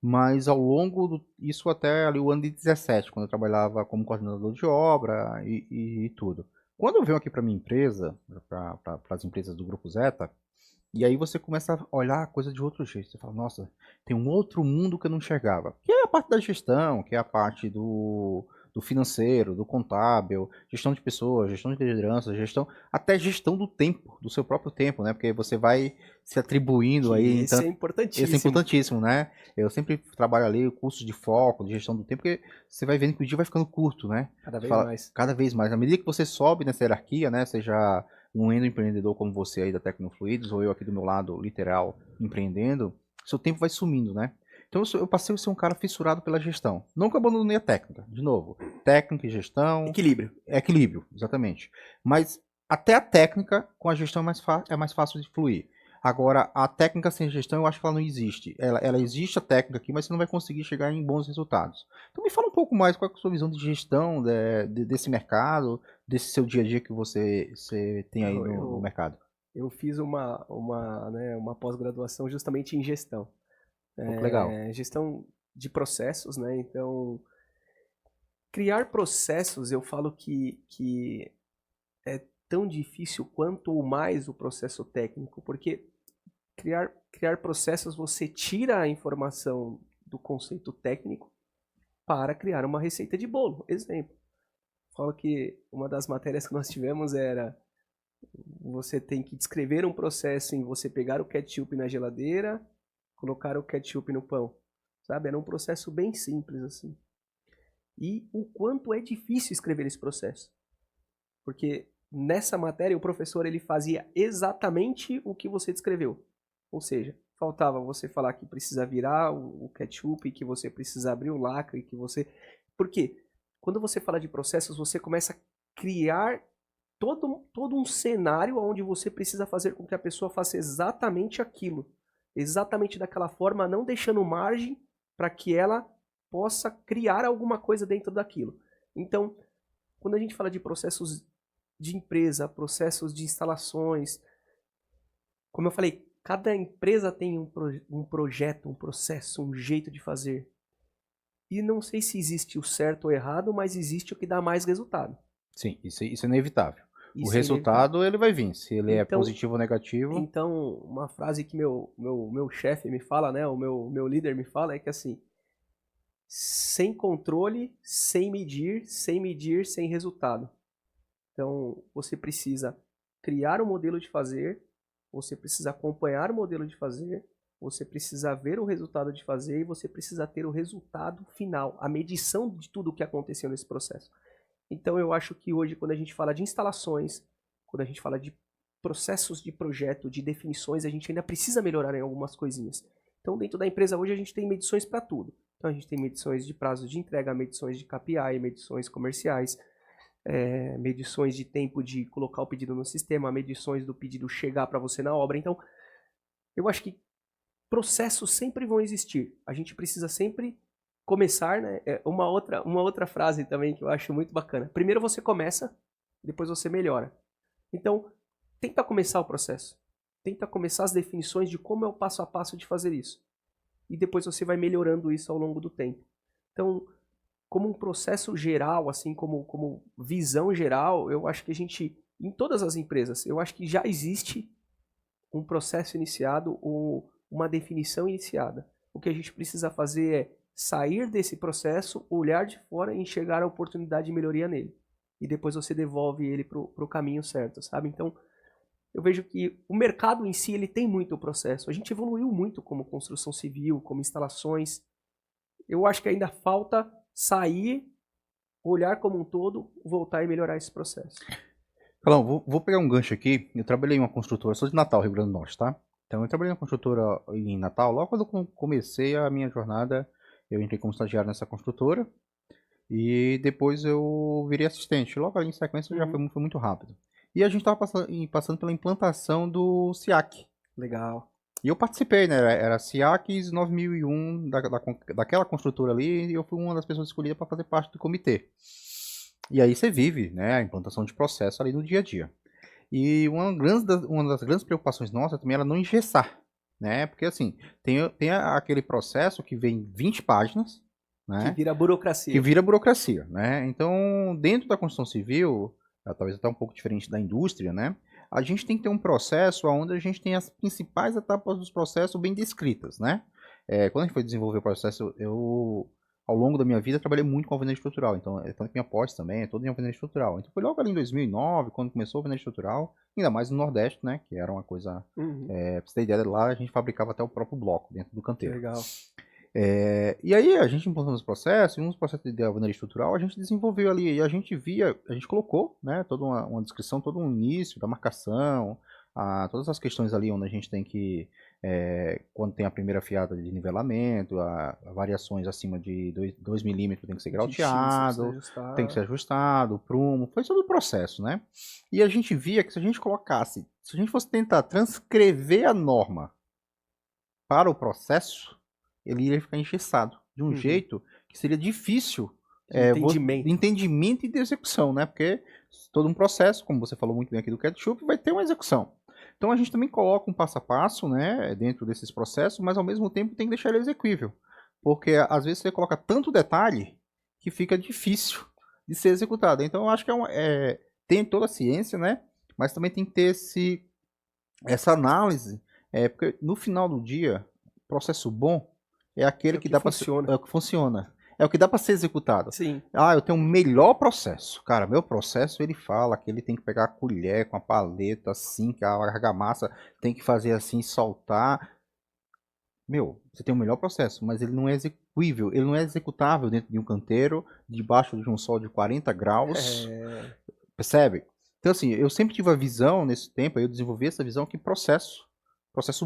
mas ao longo isso até ali o ano de 17, quando eu trabalhava como coordenador de obra e tudo. Quando eu venho aqui para minha empresa, para as empresas do Grupo Zeta, e aí você começa a olhar a coisa de outro jeito. Você fala, nossa, tem um outro mundo que eu não enxergava. Que é a parte da gestão, que é a parte do financeiro, do contábil, gestão de pessoas, gestão de liderança, até gestão do tempo, do seu próprio tempo, né? Porque você vai se atribuindo aí. Isso é importantíssimo. Isso é importantíssimo, né? Eu sempre trabalho ali cursos de foco, de gestão do tempo, porque você vai vendo que o dia vai ficando curto, né? Cada vez mais. Cada vez mais. À medida que você sobe nessa hierarquia, né? Seja um empreendedor como você aí da Tecnofluidos, ou eu aqui do meu lado, literal, empreendendo, seu tempo vai sumindo, né? Então eu passei a ser um cara fissurado pela gestão. Nunca abandonei a técnica, de novo. Técnica e gestão. Equilíbrio. Equilíbrio, exatamente. Mas até a técnica com a gestão é mais fácil de fluir. Agora, a técnica sem gestão, eu acho que ela não existe. Ela existe a técnica aqui, mas você não vai conseguir chegar em bons resultados. Então me fala um pouco mais qual é a sua visão de gestão desse mercado, desse seu dia a dia que você tem aí no mercado. Eu fiz uma pós-graduação justamente em gestão. Pô, que legal. Gestão de processos, né? Então, criar processos, eu falo que é tão difícil quanto ou mais o processo técnico, porque criar processos, você tira a informação do conceito técnico para criar uma receita de bolo. Exemplo. Falo que uma das matérias que nós tivemos era você tem que descrever um processo em você pegar o ketchup na geladeira, colocar o ketchup no pão. Sabe? Era um processo bem simples assim. E o quanto é difícil escrever esse processo. Porque nessa matéria o professor ele fazia exatamente o que você descreveu. Ou seja, faltava você falar que precisa virar o ketchup, que você precisa abrir o lacre, que você... Por quê? Quando você fala de processos, você começa a criar todo um cenário onde você precisa fazer com que a pessoa faça exatamente aquilo. Exatamente daquela forma, não deixando margem para que ela possa criar alguma coisa dentro daquilo. Então, quando a gente fala de processos de empresa, processos de instalações, como eu falei, cada empresa tem um projeto, um processo, um jeito de fazer. E não sei se existe o certo ou errado, mas existe o que dá mais resultado. Sim, isso é inevitável. Isso O é resultado inevitável. ele vai vir, se ele é Então, positivo ou negativo. Então, uma frase que meu chefe me fala, né, o meu líder me fala, é que assim, sem controle, sem medir, sem resultado. Então, você precisa criar um modelo de fazer, você precisa acompanhar o modelo de fazer, você precisa ver o resultado de fazer e você precisa ter o resultado final, a medição de tudo o que aconteceu nesse processo. Então, eu acho que hoje, quando a gente fala de instalações, quando a gente fala de processos de projeto, de definições, a gente ainda precisa melhorar em algumas coisinhas. Então, dentro da empresa hoje, a gente tem medições para tudo. Então, a gente tem medições de prazo de entrega, medições de KPI, medições comerciais, medições de tempo de colocar o pedido no sistema, medições do pedido chegar para você na obra. Então, eu acho que processos sempre vão existir. A gente precisa sempre começar, né? Uma outra frase também que eu acho muito bacana. Primeiro você começa, depois você melhora. Então, tenta começar o processo. Tenta começar as definições de como é o passo a passo de fazer isso. E depois você vai melhorando isso ao longo do tempo. Então, como um processo geral, assim, como visão geral, eu acho que a gente, em todas as empresas, eu acho que já existe um processo iniciado ou uma definição iniciada. O que a gente precisa fazer é sair desse processo, olhar de fora e enxergar a oportunidade de melhoria nele. E depois você devolve ele para o caminho certo, sabe? Então, eu vejo que o mercado em si ele tem muito processo. A gente evoluiu muito como construção civil, como instalações. Eu acho que ainda falta sair, olhar como um todo, voltar e melhorar esse processo. Carlão, vou pegar um gancho aqui. Eu trabalhei em uma construtora, sou de Natal, Rio Grande do Norte, tá? Então eu trabalhei em uma construtora em Natal. Logo quando eu comecei a minha jornada, eu entrei como estagiário nessa construtora e depois eu virei assistente. Logo ali em sequência já foi muito rápido. E a gente estava passando pela implantação do SIAC. Legal. E eu participei, né? Era SIACs 9001 daquela construtora ali e eu fui uma das pessoas escolhidas para fazer parte do comitê. E aí você vive, né, a implantação de processo ali no dia a dia. E uma das grandes preocupações nossas também era não engessar, né? Porque assim, tem aquele processo que vem 20 páginas, Que né? vira burocracia. Que vira burocracia, né? Então, dentro da construção civil, talvez até um pouco diferente da indústria, né? A gente tem que ter um processo onde a gente tem as principais etapas dos processos bem descritas, né? Quando a gente foi desenvolver o processo, ao longo da minha vida, trabalhei muito com alvenaria estrutural. Então, tanto que minha pós também é toda em alvenaria estrutural. Então, foi logo ali em 2009, quando começou a alvenaria estrutural, ainda mais no Nordeste, né? Que era uma coisa... pra você ter ideia, lá a gente fabricava até o próprio bloco dentro do canteiro. Legal. E aí a gente implantando os processos, e uns processos de alvenaria estrutural, a gente desenvolveu ali, e a gente colocou, né, toda uma descrição, todo um início da marcação, todas as questões ali onde a gente tem que quando tem a primeira fiada de nivelamento, variações acima de 2 milímetros tem que ser grauteado, tem que ser ajustado, prumo, foi todo o processo, né? E a gente via que se a gente colocasse, se a gente fosse tentar transcrever a norma para o processo, ele iria ficar engessado, de um jeito que seria difícil de entendimento e de execução, né? Porque todo um processo, como você falou muito bem aqui do ketchup, vai ter uma execução. Então a gente também coloca um passo a passo, né, dentro desses processos, mas ao mesmo tempo tem que deixar ele execuível. Porque às vezes você coloca tanto detalhe que fica difícil de ser executado. Então eu acho que tem toda a ciência, né? Mas também tem que ter essa análise, porque no final do dia, processo bom é aquele que dá para é o que funciona. É o que dá para ser executado. Sim. Eu tenho um melhor processo. Cara, meu processo, ele fala que ele tem que pegar a colher com a paleta assim, que a argamassa tem que fazer assim, soltar. Meu, você tem o melhor processo, mas ele não é execuível, ele não é executável dentro de um canteiro, debaixo de um sol de 40 graus. Percebe? Então, assim, eu sempre tive a visão, nesse tempo, eu desenvolvi essa visão que processo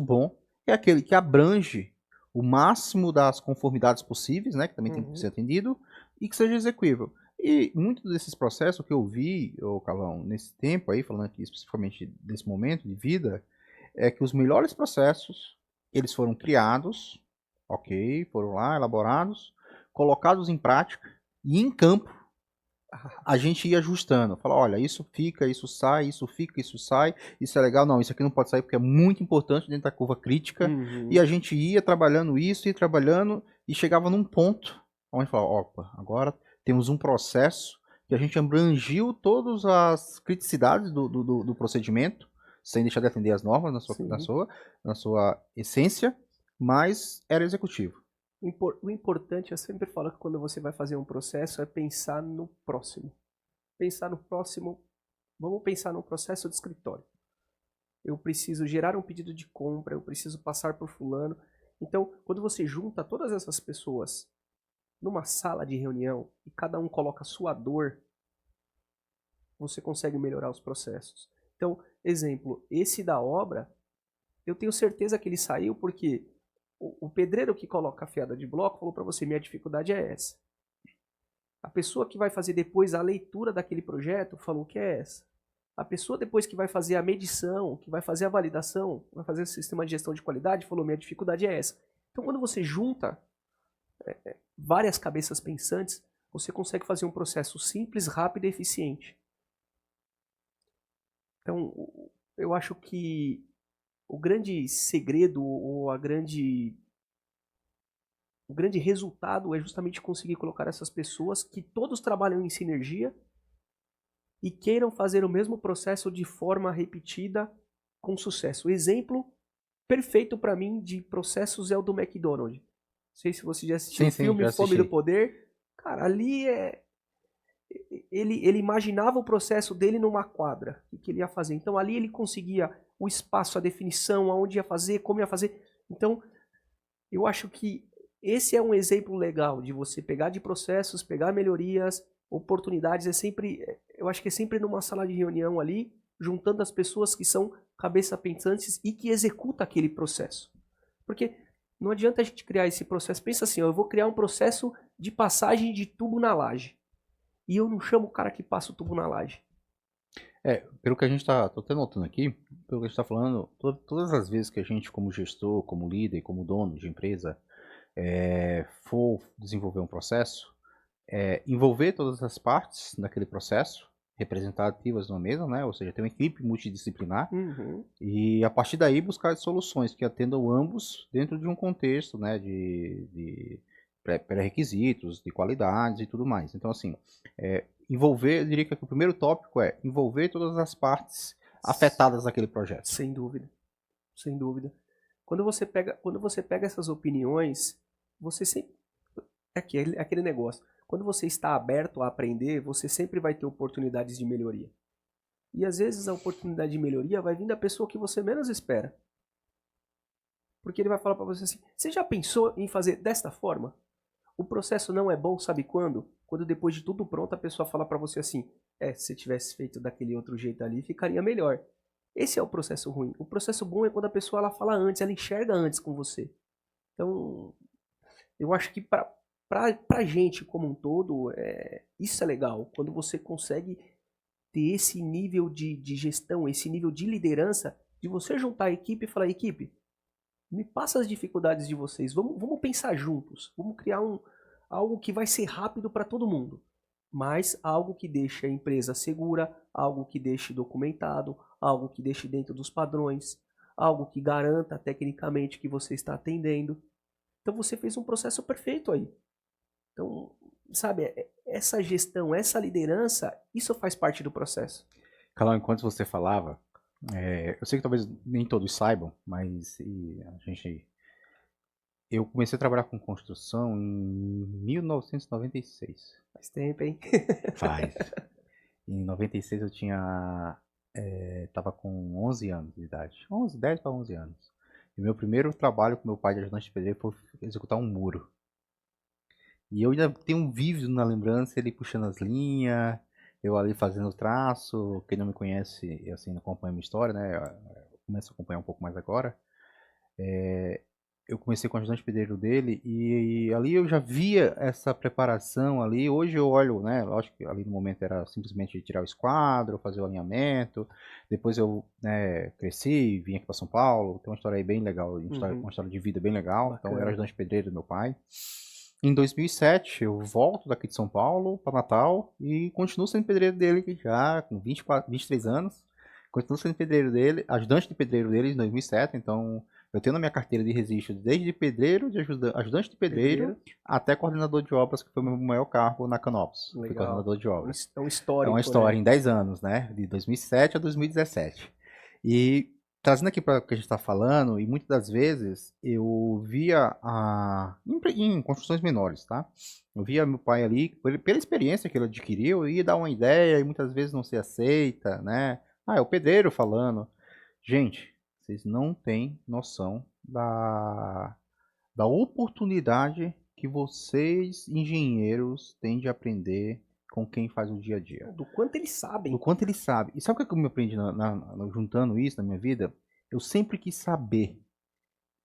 bom, é aquele que abrange o máximo das conformidades possíveis, né, que também tem que ser atendido, e que seja execuível. E muitos desses processos que eu vi, Calão, nesse tempo aí, falando aqui especificamente desse momento de vida, é que os melhores processos, eles foram criados, ok, foram lá, elaborados, colocados em prática, e em campo, a gente ia ajustando. Falar, olha, isso fica, isso sai, isso fica, isso sai, isso é legal, não, isso aqui não pode sair porque é muito importante dentro da curva crítica. E a gente ia trabalhando isso, ia trabalhando, e chegava num ponto onde falava, opa, agora temos um processo que a gente abrangiu todas as criticidades do procedimento, sem deixar de atender as normas na sua essência, mas era executivo. O importante, eu sempre falo que quando você vai fazer um processo, é pensar no próximo. Pensar no próximo, vamos pensar no processo de escritório. Eu preciso gerar um pedido de compra, eu preciso passar por fulano. Então, quando você junta todas essas pessoas numa sala de reunião e cada um coloca a sua dor, você consegue melhorar os processos. Então, exemplo, esse da obra, eu tenho certeza que ele saiu porque o pedreiro que coloca a fiada de bloco falou para você, minha dificuldade é essa. A pessoa que vai fazer depois a leitura daquele projeto falou que é essa. A pessoa depois que vai fazer a medição, que vai fazer a validação, vai fazer o sistema de gestão de qualidade, falou, minha dificuldade é essa. Então, quando você junta várias cabeças pensantes, você consegue fazer um processo simples, rápido e eficiente. Então, eu acho que o grande segredo ou o grande resultado é justamente conseguir colocar essas pessoas que todos trabalham em sinergia e queiram fazer o mesmo processo de forma repetida com sucesso. O exemplo perfeito para mim de processos é o do McDonald's. Não sei se você já assistiu o filme Fome do Poder. Cara, ali ele imaginava o processo dele numa quadra, o que ele ia fazer. Então ali ele conseguia o espaço, a definição, aonde ia fazer, como ia fazer. Então, eu acho que esse é um exemplo legal de você pegar de processos, pegar melhorias, oportunidades. Eu acho que é sempre numa sala de reunião ali, juntando as pessoas que são cabeça pensantes e que executam aquele processo. Porque não adianta a gente criar esse processo. Pensa assim, eu vou criar um processo de passagem de tubo na laje. E eu não chamo o cara que passa o tubo na laje. Pelo que a gente tô até notando aqui, pelo que a gente está falando, todas as vezes que a gente, como gestor, como líder, como dono de empresa, for desenvolver um processo, envolver todas as partes daquele processo, representativas numa mesa, né? Ou seja, ter uma equipe multidisciplinar e a partir daí buscar soluções que atendam ambos dentro de um contexto, né? De pré-requisitos, de qualidades e tudo mais. Então, assim, envolver, eu diria que o primeiro tópico é envolver todas as partes afetadas daquele projeto. Sem dúvida, sem dúvida. Quando você pega essas opiniões, você sempre... É aquele negócio. Quando você está aberto a aprender, você sempre vai ter oportunidades de melhoria. E às vezes a oportunidade de melhoria vai vir da pessoa que você menos espera. Porque ele vai falar para você assim, você já pensou em fazer desta forma? O processo não é bom, sabe quando? Quando depois de tudo pronto a pessoa fala para você assim, se você tivesse feito daquele outro jeito ali, ficaria melhor. Esse é o processo ruim. O processo bom é quando a pessoa ela fala antes, ela enxerga antes com você. Então, eu acho que pra gente como um todo, isso é legal. Quando você consegue ter esse nível de gestão, esse nível de liderança, de você juntar a equipe e falar, equipe, me passa as dificuldades de vocês, vamos pensar juntos, vamos criar algo que vai ser rápido para todo mundo, mas algo que deixe a empresa segura, algo que deixe documentado, algo que deixe dentro dos padrões, algo que garanta tecnicamente que você está atendendo. Então você fez um processo perfeito aí. Então, sabe, essa gestão, essa liderança, isso faz parte do processo. Carol, enquanto você falava, eu sei que talvez nem todos saibam, mas eu comecei a trabalhar com construção em 1996. Faz tempo, hein? Faz. Em 96 eu tava com 11 anos de idade. 10 para 11 anos. E meu primeiro trabalho com meu pai de ajudante de pedreiro foi executar um muro. E eu ainda tenho um vívido na lembrança, ele puxando as linhas, eu ali fazendo o traço. Quem não me conhece, assim, não acompanha a minha história, né? Eu começo a acompanhar um pouco mais agora. Eu comecei com o ajudante pedreiro dele e ali eu já via essa preparação ali. Hoje eu olho, né? Lógico que ali no momento era simplesmente tirar o esquadro, fazer o alinhamento. Depois eu, né, cresci, vim aqui para São Paulo. Tem uma história aí bem legal, uma história de vida bem legal. Bacana. Então eu era ajudante pedreiro do meu pai. Em 2007 eu volto daqui de São Paulo para Natal e continuo sendo pedreiro dele já com 23 anos. Continuo sendo pedreiro dele, ajudante de pedreiro dele em 2007, então eu tenho na minha carteira de registro desde pedreiro, ajudante de pedreiro, até coordenador de obras, que foi o meu maior cargo na Canopus. Fui coordenador de obras. É um histórico, é uma história, né? em 10 anos, né? De 2007 a 2017. E trazendo aqui para o que a gente está falando, e muitas das vezes eu via em construções menores, tá? Eu via meu pai ali, pela experiência que ele adquiriu, eu ia dar uma ideia e muitas vezes não se aceita, né? É o pedreiro falando. Gente, vocês não têm noção da oportunidade que vocês, engenheiros, têm de aprender com quem faz o dia a dia. Do quanto eles sabem. Do quanto eles sabem. E sabe o que eu me aprendi juntando isso na minha vida? Eu sempre quis saber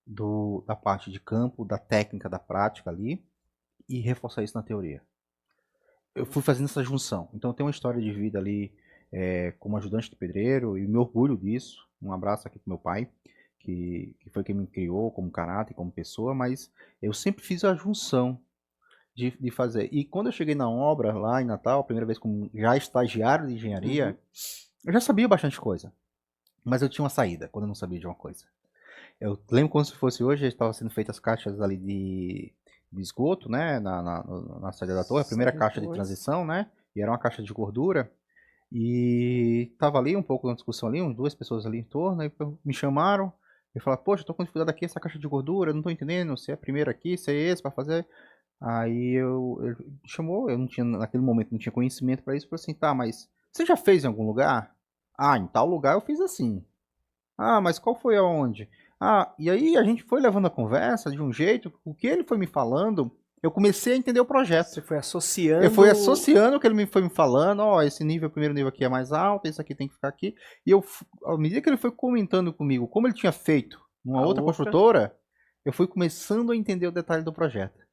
da parte de campo, da técnica, da prática ali, e reforçar isso na teoria. Eu fui fazendo essa junção. Então eu tenho uma história de vida ali como ajudante de pedreiro e me orgulho disso. Um abraço aqui pro meu pai, que foi quem me criou como caráter, como pessoa, mas eu sempre fiz a junção de fazer. E quando eu cheguei na obra lá em Natal, a primeira vez como já estagiário de engenharia, eu já sabia bastante coisa. Mas eu tinha uma saída quando eu não sabia de uma coisa. Eu lembro como se fosse hoje, estavam sendo feitas caixas ali de esgoto, né, na saída da torre, a primeira caixa de transição, né, e era uma caixa de gordura, e tava ali um pouco na discussão ali, umas duas pessoas ali em torno, aí me chamaram, e falaram, poxa, eu tô com dificuldade aqui, essa caixa de gordura, eu não tô entendendo se é a primeira aqui, se é esse para fazer. Aí eu chamou, eu não tinha, naquele momento não tinha conhecimento para isso, eu falei assim, tá, mas você já fez em algum lugar? Ah, em tal lugar eu fiz assim. Ah, mas qual foi aonde? Ah, e aí a gente foi levando a conversa de um jeito, o que ele foi me falando, eu comecei a entender o projeto. Você foi associando. Eu fui associando o que ele foi me falando, ó, esse nível, o primeiro nível aqui é mais alto, esse aqui tem que ficar aqui. E eu, à medida que ele foi comentando comigo como ele tinha feito numa outra construtora, eu fui começando a entender o detalhe do projeto.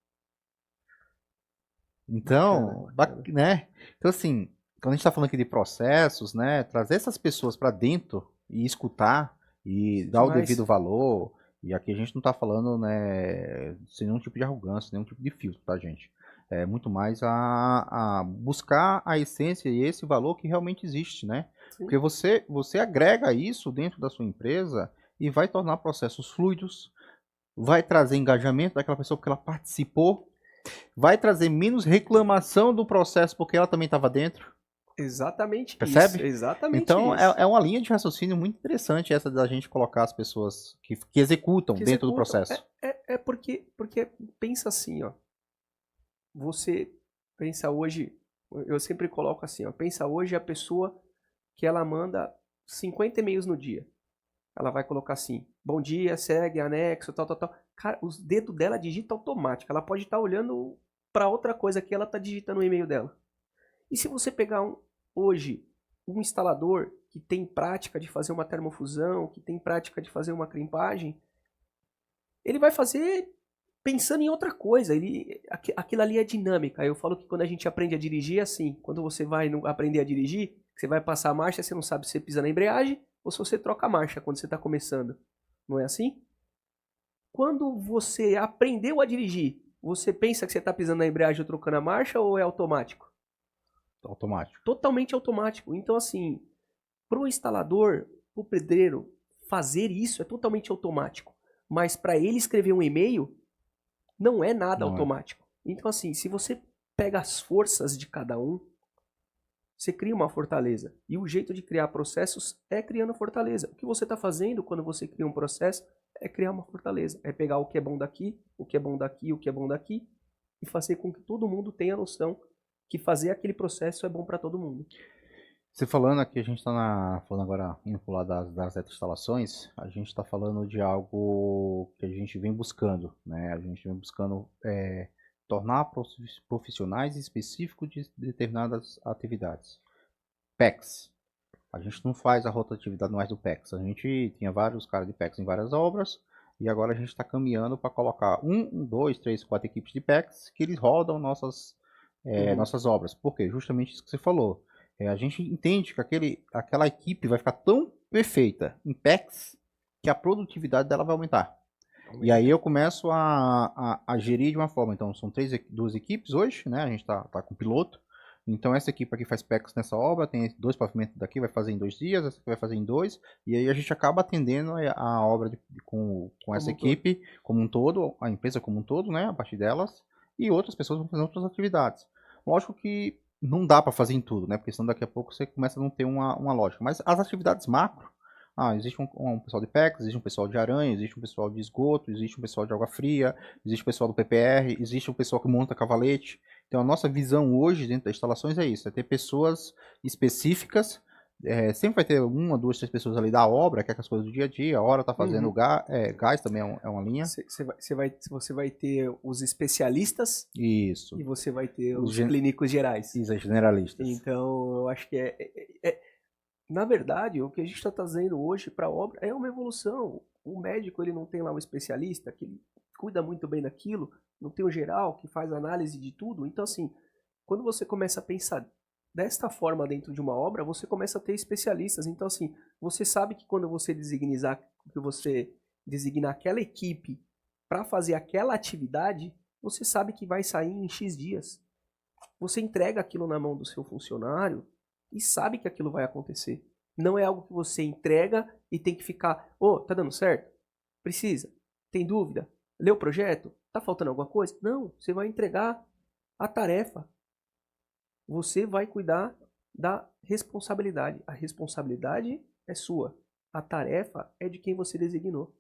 Então, bacana. né? Então assim, quando a gente está falando aqui de processos, né, trazer essas pessoas para dentro e escutar e dar o devido valor. E aqui a gente não está falando, né, sem nenhum tipo de arrogância, nenhum tipo de filtro, tá, gente? É muito mais a buscar a essência e esse valor que realmente existe, né? Sim. Porque você agrega isso dentro da sua empresa e vai tornar processos fluidos, vai trazer engajamento daquela pessoa porque ela participou, vai trazer menos reclamação do processo porque ela também estava dentro. Exatamente. Percebe? Isso, exatamente. Então isso. É uma linha de raciocínio muito interessante essa da gente colocar as pessoas que executam dentro do processo. Porque pensa assim, ó. Você pensa hoje, eu sempre coloco assim, ó. Pensa hoje a pessoa que ela manda 50 e-mails no dia. Ela vai colocar assim, bom dia, segue, anexo, tal. Cara, os dedos dela digita automático. Ela pode estar olhando para outra coisa que ela está digitando no e-mail dela. E se você pegar hoje um instalador que tem prática de fazer uma termofusão, que tem prática de fazer uma crimpagem, ele vai fazer pensando em outra coisa. Aquilo ali é dinâmica. Eu falo que quando a gente aprende a dirigir é assim. Quando você vai aprender a dirigir, você vai passar a marcha, você não sabe se você pisa na embreagem ou se você troca a marcha quando você está começando. Não é assim? Quando você aprendeu a dirigir, você pensa que você está pisando na embreagem ou trocando a marcha ou é automático? Automático. Totalmente automático. Então, assim, para o instalador, para o pedreiro, fazer isso é totalmente automático. Mas para ele escrever um e-mail, não é nada automático. Então, assim, se você pega as forças de cada um, você cria uma fortaleza. E o jeito de criar processos é criando fortaleza. O que você está fazendo quando você cria um processo é criar uma fortaleza. É pegar o que é bom daqui, o que é bom daqui, o que é bom daqui, e fazer com que todo mundo tenha noção que fazer aquele processo é bom para todo mundo. Você falando aqui, a gente está falando agora, indo para o lado das instalações, a gente está falando de algo que a gente vem buscando, né? A gente vem buscando tornar profissionais específicos de determinadas atividades. PEX. A gente não faz a rotatividade mais do PEX. A gente tinha vários caras de PEX em várias obras, e agora a gente está caminhando para colocar 1, 2, 3, 4 equipes de PEX que eles rodam nossas obras. Por quê? Justamente isso que você falou. A gente entende que aquela equipe vai ficar tão perfeita em PEX que a produtividade dela vai aumentar. E aí eu começo a gerir de uma forma. Então são duas equipes hoje, né? A gente tá com piloto. Então essa equipe aqui faz PEX nessa obra, tem 2 pavimentos daqui, vai fazer em 2 dias, essa aqui vai fazer em 2, e aí a gente acaba atendendo a obra com essa equipe como um todo, a empresa como um todo, né? A partir delas, e outras pessoas vão fazer outras atividades. Lógico que não dá para fazer em tudo, né? Porque senão daqui a pouco você começa a não ter uma lógica. Mas as atividades macro, existe um pessoal de PEX, existe um pessoal de aranha, existe um pessoal de esgoto, existe um pessoal de água fria, existe o pessoal do PPR, existe o pessoal que monta cavalete. Então a nossa visão hoje dentro das instalações é isso, é ter pessoas específicas. Sempre vai ter 1, 2, 3 pessoas ali da obra, que é as coisas do dia a dia, a hora tá fazendo gás também é uma linha. Você vai ter os especialistas. Isso. E você vai ter os clínicos gerais. Isso, generalistas. Então, eu acho que na verdade, o que a gente está trazendo hoje para a obra é uma evolução. O médico, ele não tem lá um especialista que cuida muito bem daquilo, não tem o geral que faz análise de tudo. Então, assim, quando você começa a pensar desta forma dentro de uma obra, você começa a ter especialistas. Então, assim, você sabe que quando você designar aquela equipe para fazer aquela atividade, você sabe que vai sair em X dias. Você entrega aquilo na mão do seu funcionário e sabe que aquilo vai acontecer. Não é algo que você entrega e tem que ficar, tá dando certo? Precisa? Tem dúvida? Leu o projeto? Tá faltando alguma coisa? Não, você vai entregar a tarefa. Você vai cuidar da responsabilidade. A responsabilidade é sua. A tarefa é de quem você designou.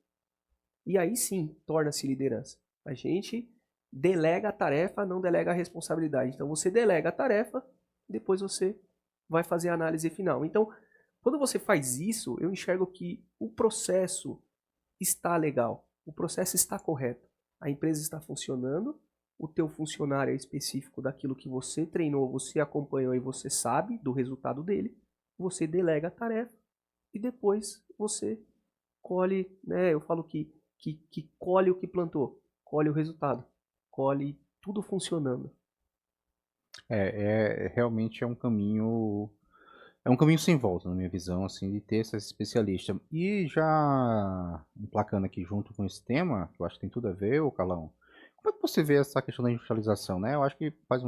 E aí sim, torna-se liderança. A gente delega a tarefa, não delega a responsabilidade. Então você delega a tarefa, depois você vai fazer a análise final. Então, quando você faz isso, eu enxergo que o processo está legal, o processo está correto, a empresa está funcionando, o teu funcionário é específico daquilo que você treinou, você acompanhou e você sabe do resultado dele, você delega a tarefa e depois você colhe, né? Eu falo que colhe o que plantou, colhe o resultado, colhe tudo funcionando. Realmente é um caminho sem volta, na minha visão, assim, de ter esse especialista. E já emplacando aqui junto com esse tema, que eu acho que tem tudo a ver, ô Calão, como é que você vê essa questão da industrialização, né? Eu acho que faz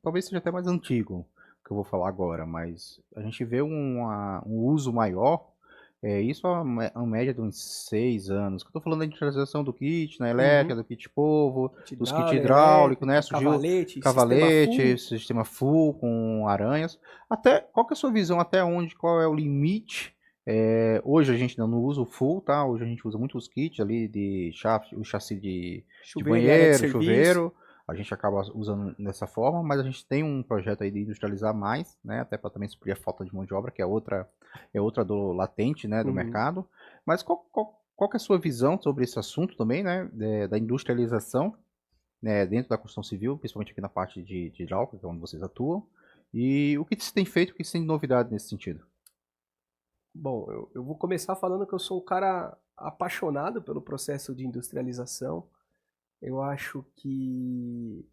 talvez seja até mais antigo que eu vou falar agora, mas a gente vê um uso maior, isso há uma média de uns 6 anos, que eu tô falando da industrialização do kit, na elétrica, do kit polvo, dos kits hidráulicos, né? Surgiu cavalete, sistema full com aranhas. Qual que é a sua visão, qual é o limite? Hoje a gente não usa o full, tá? Hoje a gente usa muito os kits ali o chassi de banheiro, chuveiro. A gente acaba usando dessa forma, mas a gente tem um projeto aí de industrializar mais, né? Até para também suprir a falta de mão de obra, que é outra dor latente, né, do mercado. Mas qual que é a sua visão sobre esse assunto também, né? Da industrialização, né, dentro da construção civil, principalmente aqui na parte de hidráulica, que é onde vocês atuam. E o que se tem feito, o que se tem de novidade nesse sentido? Bom, eu vou começar falando que eu sou um cara apaixonado pelo processo de industrialização. Eu acho que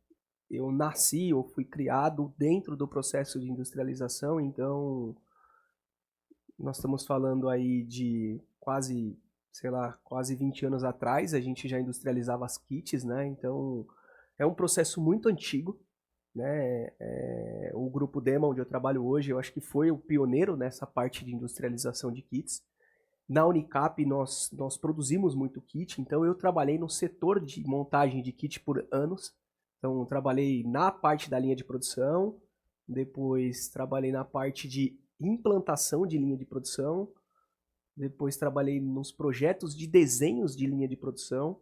eu nasci ou fui criado dentro do processo de industrialização, então nós estamos falando aí de quase, sei lá, quase 20 anos atrás, a gente já industrializava as kits, né? Então é um processo muito antigo, né? O grupo Dema, onde eu trabalho hoje, eu acho que foi o pioneiro nessa parte de industrialização de kits. Na Unicap nós produzimos muito kit, então eu trabalhei no setor de montagem de kit por anos. Então trabalhei na parte da linha de produção, depois trabalhei na parte de implantação de linha de produção, depois trabalhei nos projetos de desenhos de linha de produção,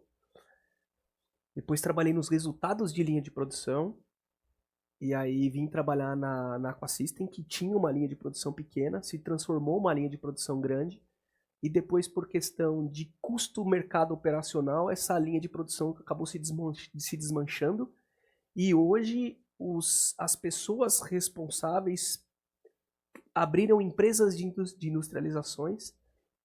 depois trabalhei nos resultados de linha de produção, e aí vim trabalhar na Aquasystem, que tinha uma linha de produção pequena, se transformou uma linha de produção grande, e depois, por questão de custo mercado operacional, essa linha de produção acabou se desmanchando, e hoje as pessoas responsáveis abriram empresas de industrializações.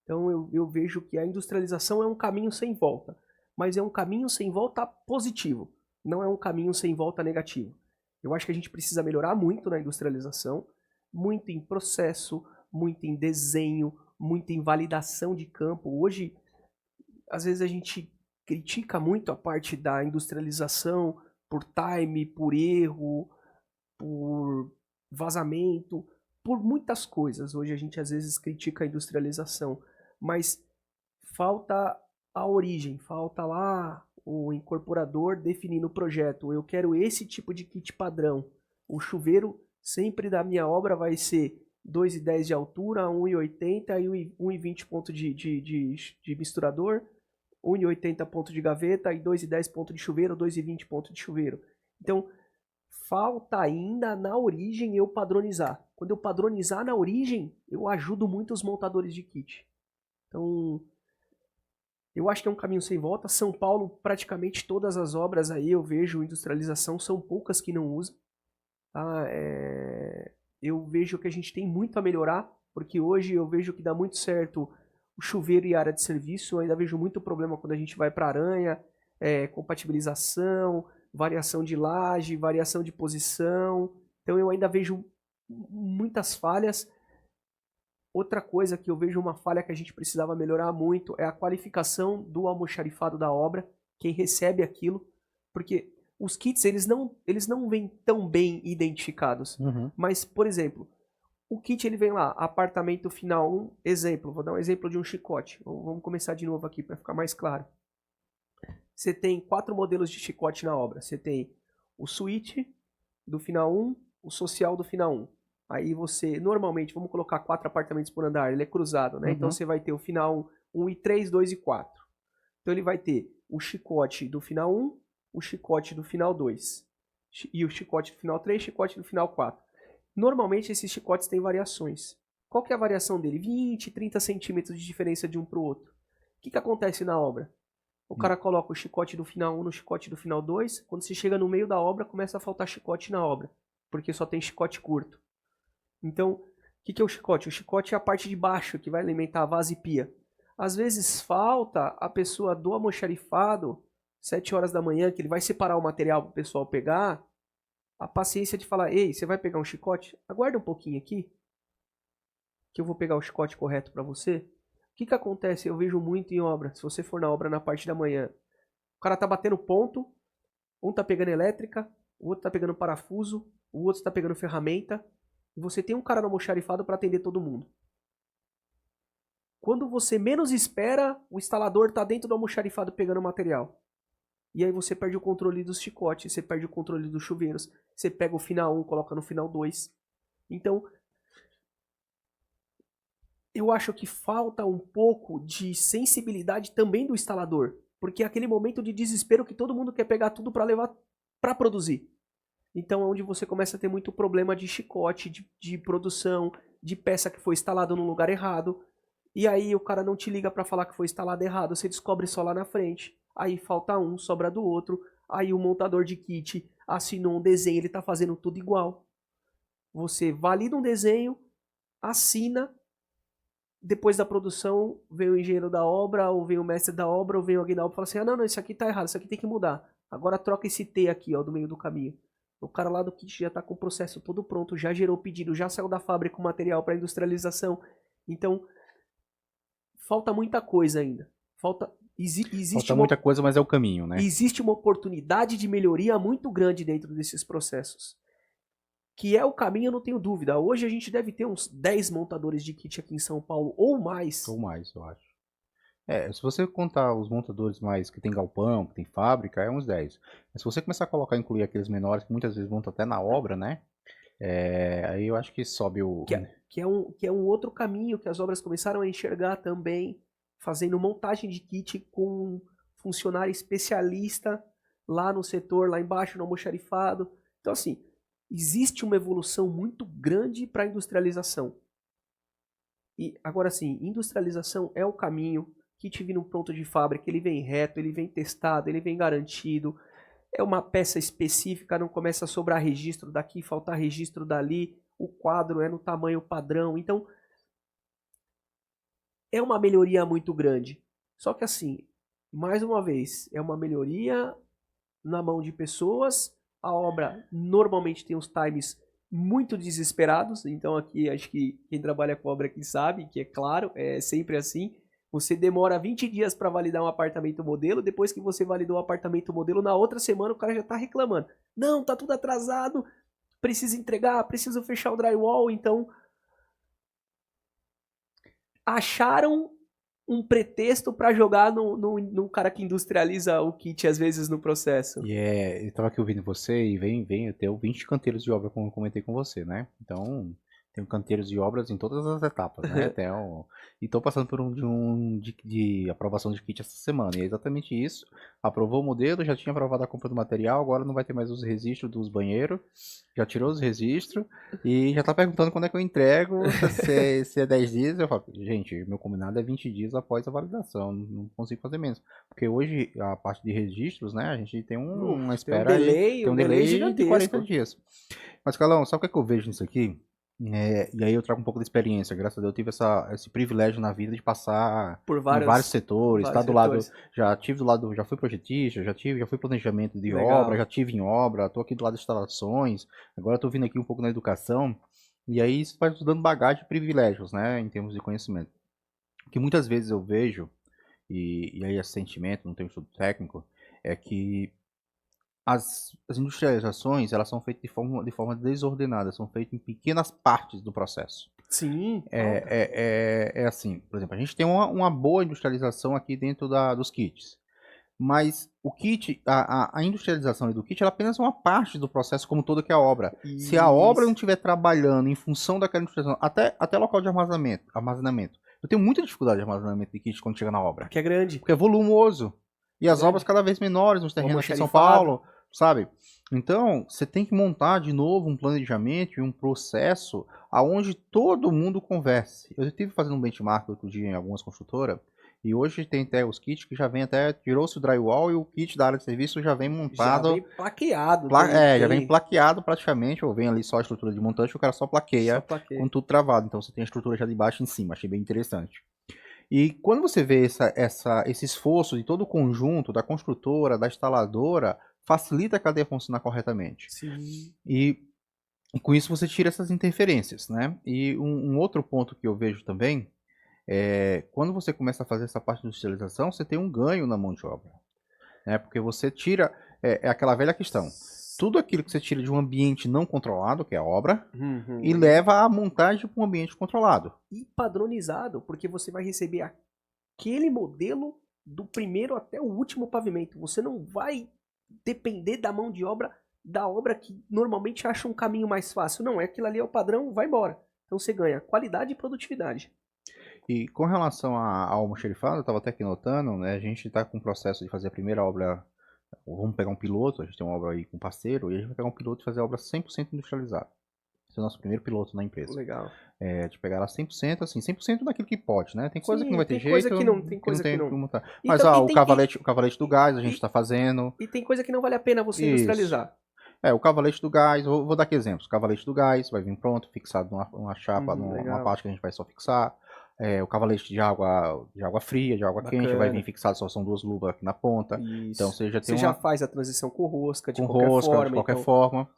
Então eu vejo que a industrialização é um caminho sem volta, mas é um caminho sem volta positivo, não é um caminho sem volta negativo. Eu acho que a gente precisa melhorar muito na industrialização, muito em processo, muito em desenho, muito em validação de campo. Hoje, às vezes a gente critica muito a parte da industrialização por time, por erro, por vazamento, por muitas coisas. Hoje a gente às vezes critica a industrialização, mas falta a origem, falta lá o incorporador definindo o projeto. Eu quero esse tipo de kit padrão. O chuveiro sempre da minha obra vai ser 2,10 de altura, 1,80 e 1,20 ponto de misturador, 1,80 ponto de gaveta e 2,10 ponto de chuveiro, 2,20 ponto de chuveiro. Então, falta ainda na origem eu padronizar. Quando eu padronizar na origem, eu ajudo muito os montadores de kit. Então, eu acho que é um caminho sem volta. São Paulo, praticamente todas as obras aí eu vejo industrialização, são poucas que não usam. Tá? Eu vejo que a gente tem muito a melhorar, porque hoje eu vejo que dá muito certo o chuveiro e a área de serviço. Eu ainda vejo muito problema quando a gente vai para a aranha, compatibilização, variação de laje, variação de posição. Então eu ainda vejo muitas falhas. Outra coisa que eu vejo uma falha que a gente precisava melhorar muito é a qualificação do almoxarifado da obra, quem recebe aquilo, porque os kits eles não vêm tão bem identificados. Mas, por exemplo, o kit ele vem lá, apartamento final 1, exemplo, vou dar um exemplo de um chicote. Vamos começar de novo aqui para ficar mais claro. Você tem 4 modelos de chicote na obra. Você tem o suíte do final 1, o social do final 1. Aí você, normalmente, vamos colocar 4 apartamentos por andar, ele é cruzado, né? Então você vai ter o final 1 e 3, 2 e 4. Então ele vai ter o chicote do final 1, o chicote do final 2, e o chicote do final 3, chicote do final 4. Normalmente esses chicotes têm variações. Qual que é a variação dele? 20, 30 centímetros de diferença de um para o outro. O que acontece na obra? O cara coloca o chicote do final 1 no chicote do final 2, quando você chega no meio da obra, começa a faltar chicote na obra, porque só tem chicote curto. Então, o que é o chicote? O chicote é a parte de baixo, que vai alimentar a vaso e pia. Às vezes falta a pessoa do almoxarifado, 7 horas da manhã, que ele vai separar o material para o pessoal pegar, a paciência de falar, ei, você vai pegar um chicote? Aguarda um pouquinho aqui, que eu vou pegar o chicote correto para você. O que acontece? Eu vejo muito em obra, se você for na obra na parte da manhã, o cara tá batendo ponto, um tá pegando elétrica, o outro tá pegando parafuso, o outro tá pegando ferramenta, e você tem um cara no almoxarifado para atender todo mundo. Quando você menos espera, o instalador está dentro do almoxarifado pegando material. E aí você perde o controle dos chicotes, você perde o controle dos chuveiros, você pega o final 1, coloca no final 2. Então, eu acho que falta um pouco de sensibilidade também do instalador. Porque é aquele momento de desespero que todo mundo quer pegar tudo para levar para produzir. Então é onde você começa a ter muito problema de chicote, de produção, de peça que foi instalada no lugar errado. E aí o cara não te liga para falar que foi instalado errado, você descobre só lá na frente. Aí falta um, sobra do outro. Aí o montador de kit assinou um desenho, ele está fazendo tudo igual. Você valida um desenho, assina, depois da produção, vem o engenheiro da obra, ou vem o mestre da obra, ou vem alguém da obra e fala assim, ah, não, isso aqui tá errado, isso aqui tem que mudar. Agora troca esse T aqui, ó, do meio do caminho. O cara lá do kit já tá com o processo todo pronto, já gerou o pedido, já saiu da fábrica o material para industrialização. Então, falta muita coisa ainda. Falta muita coisa, mas é o caminho, né? Existe uma oportunidade de melhoria muito grande dentro desses processos. Que é o caminho, eu não tenho dúvida. Hoje a gente deve ter uns 10 montadores de kit aqui em São Paulo, ou mais. Ou mais, eu acho. Se você contar os montadores mais que tem galpão, que tem fábrica, é uns 10. Mas se você começar a incluir aqueles menores, que muitas vezes montam até na obra, né? Aí eu acho que sobe o... Que é um outro caminho que as obras começaram a enxergar também, fazendo montagem de kit com funcionário especialista lá no setor, lá embaixo, no almoxarifado. Então, assim, existe uma evolução muito grande para a industrialização. E agora sim, industrialização é o caminho. Kit vindo pronto de fábrica, ele vem reto, ele vem testado, ele vem garantido. É uma peça específica, não começa a sobrar registro daqui, faltar registro dali. O quadro é no tamanho padrão. Então, é uma melhoria muito grande. Só que assim, mais uma vez, é uma melhoria na mão de pessoas. A obra normalmente tem uns times muito desesperados. Então aqui, acho que quem trabalha com obra aqui sabe que, é claro, é sempre assim. Você demora 20 dias para validar um apartamento modelo. Depois que você validou o apartamento modelo, na outra semana o cara já está reclamando. Não, tá tudo atrasado. Precisa entregar, preciso fechar o drywall. Então, acharam um pretexto para jogar no cara que industrializa o kit, às vezes, no processo. Eu estava aqui ouvindo você e vem eu tenho 20 canteiros de obra, como eu comentei com você, né? Então, tenho canteiros de obras em todas as etapas, né? E estou passando por de aprovação de kit essa semana. E é exatamente isso. Aprovou o modelo, já tinha aprovado a compra do material, agora não vai ter mais os registros dos banheiros. Já tirou os registros e já está perguntando quando é que eu entrego, se é 10 dias. Eu falo, gente, meu combinado é 20 dias após a validação, não consigo fazer menos. Porque hoje, a parte de registros, né, a gente tem uma espera, tem um delay de 40 dias. Mas, Carlão, sabe o que eu vejo nisso aqui? E aí eu trago um pouco de experiência. Graças a Deus eu tive esse privilégio na vida de passar por em vários setores, vários do lado, já fui projetista, já fui planejamento de obra, já tive em obra, tô aqui do lado de instalações, agora tô vindo aqui um pouco na educação, e aí isso vai nos dando bagagem e privilégios, né, em termos de conhecimento. Que muitas vezes eu vejo, e aí é sentimento, não tenho estudo técnico, é que as industrializações, elas são feitas de forma desordenada, são feitas em pequenas partes do processo. Sim. É assim, por exemplo, a gente tem uma boa industrialização aqui dentro dos kits, mas o kit, a industrialização do kit, ela é apenas uma parte do processo como todo que é a obra. Isso. Se a obra não estiver trabalhando em função daquela industrialização, até local de armazenamento. Eu tenho muita dificuldade de armazenamento de kit quando chega na obra. Porque é grande. Porque é volumoso. E as obras cada vez menores nos terrenos aqui em São Paulo, sabe? Então, você tem que montar de novo um planejamento e um processo aonde todo mundo converse. Eu estive fazendo um benchmark outro dia em algumas construtoras, e hoje tem até os kits que já vem tirou-se o drywall e o kit da área de serviço já vem montado. Já vem plaqueado. Já vem plaqueado praticamente, ou vem ali só a estrutura de montante, o cara só plaqueia com tudo travado. Então você tem a estrutura já de baixo em cima, achei bem interessante. E quando você vê esse esforço de todo o conjunto, da construtora, da instaladora, facilita a cadeia funcionar corretamente. Sim. E com isso você tira essas interferências, né? E um outro ponto que eu vejo também é quando você começa a fazer essa parte de industrialização, você tem um ganho na mão de obra, né? Porque você tira, é aquela velha questão, tudo aquilo que você tira de um ambiente não controlado, que é a obra, e leva a montagem para um ambiente controlado. E padronizado, porque você vai receber aquele modelo do primeiro até o último pavimento. Você não vai depender da mão de obra da obra que normalmente acha um caminho mais fácil. Não, aquilo ali é o padrão, vai embora. Então você ganha qualidade e produtividade. E com relação ao almoxarifado, eu estava até aqui notando, né, a gente está com o processo de fazer a primeira obra, vamos pegar um piloto, a gente tem uma obra aí com um parceiro, e a gente vai pegar um piloto e fazer a obra 100% industrializada. Esse é o nosso primeiro piloto na empresa. Legal. De pegar ela 100%, assim, 100% daquilo que pode, né? Tem coisa que não vai ter jeito. Tem coisa que não. Montar. Mas o cavalete do gás a gente está fazendo. E tem coisa que não vale a pena você industrializar. O cavalete do gás, vou dar aqui exemplos. O cavalete do gás vai vir pronto, fixado numa chapa, numa parte que a gente vai só fixar. o cavalete de água fria, de água quente, vai vir Bacana. fixado, só são duas luvas aqui na ponta. Então Isso. você já tem Você já uma faz a transição com rosca, de com qualquer rosca, de forma, qualquer então. forma.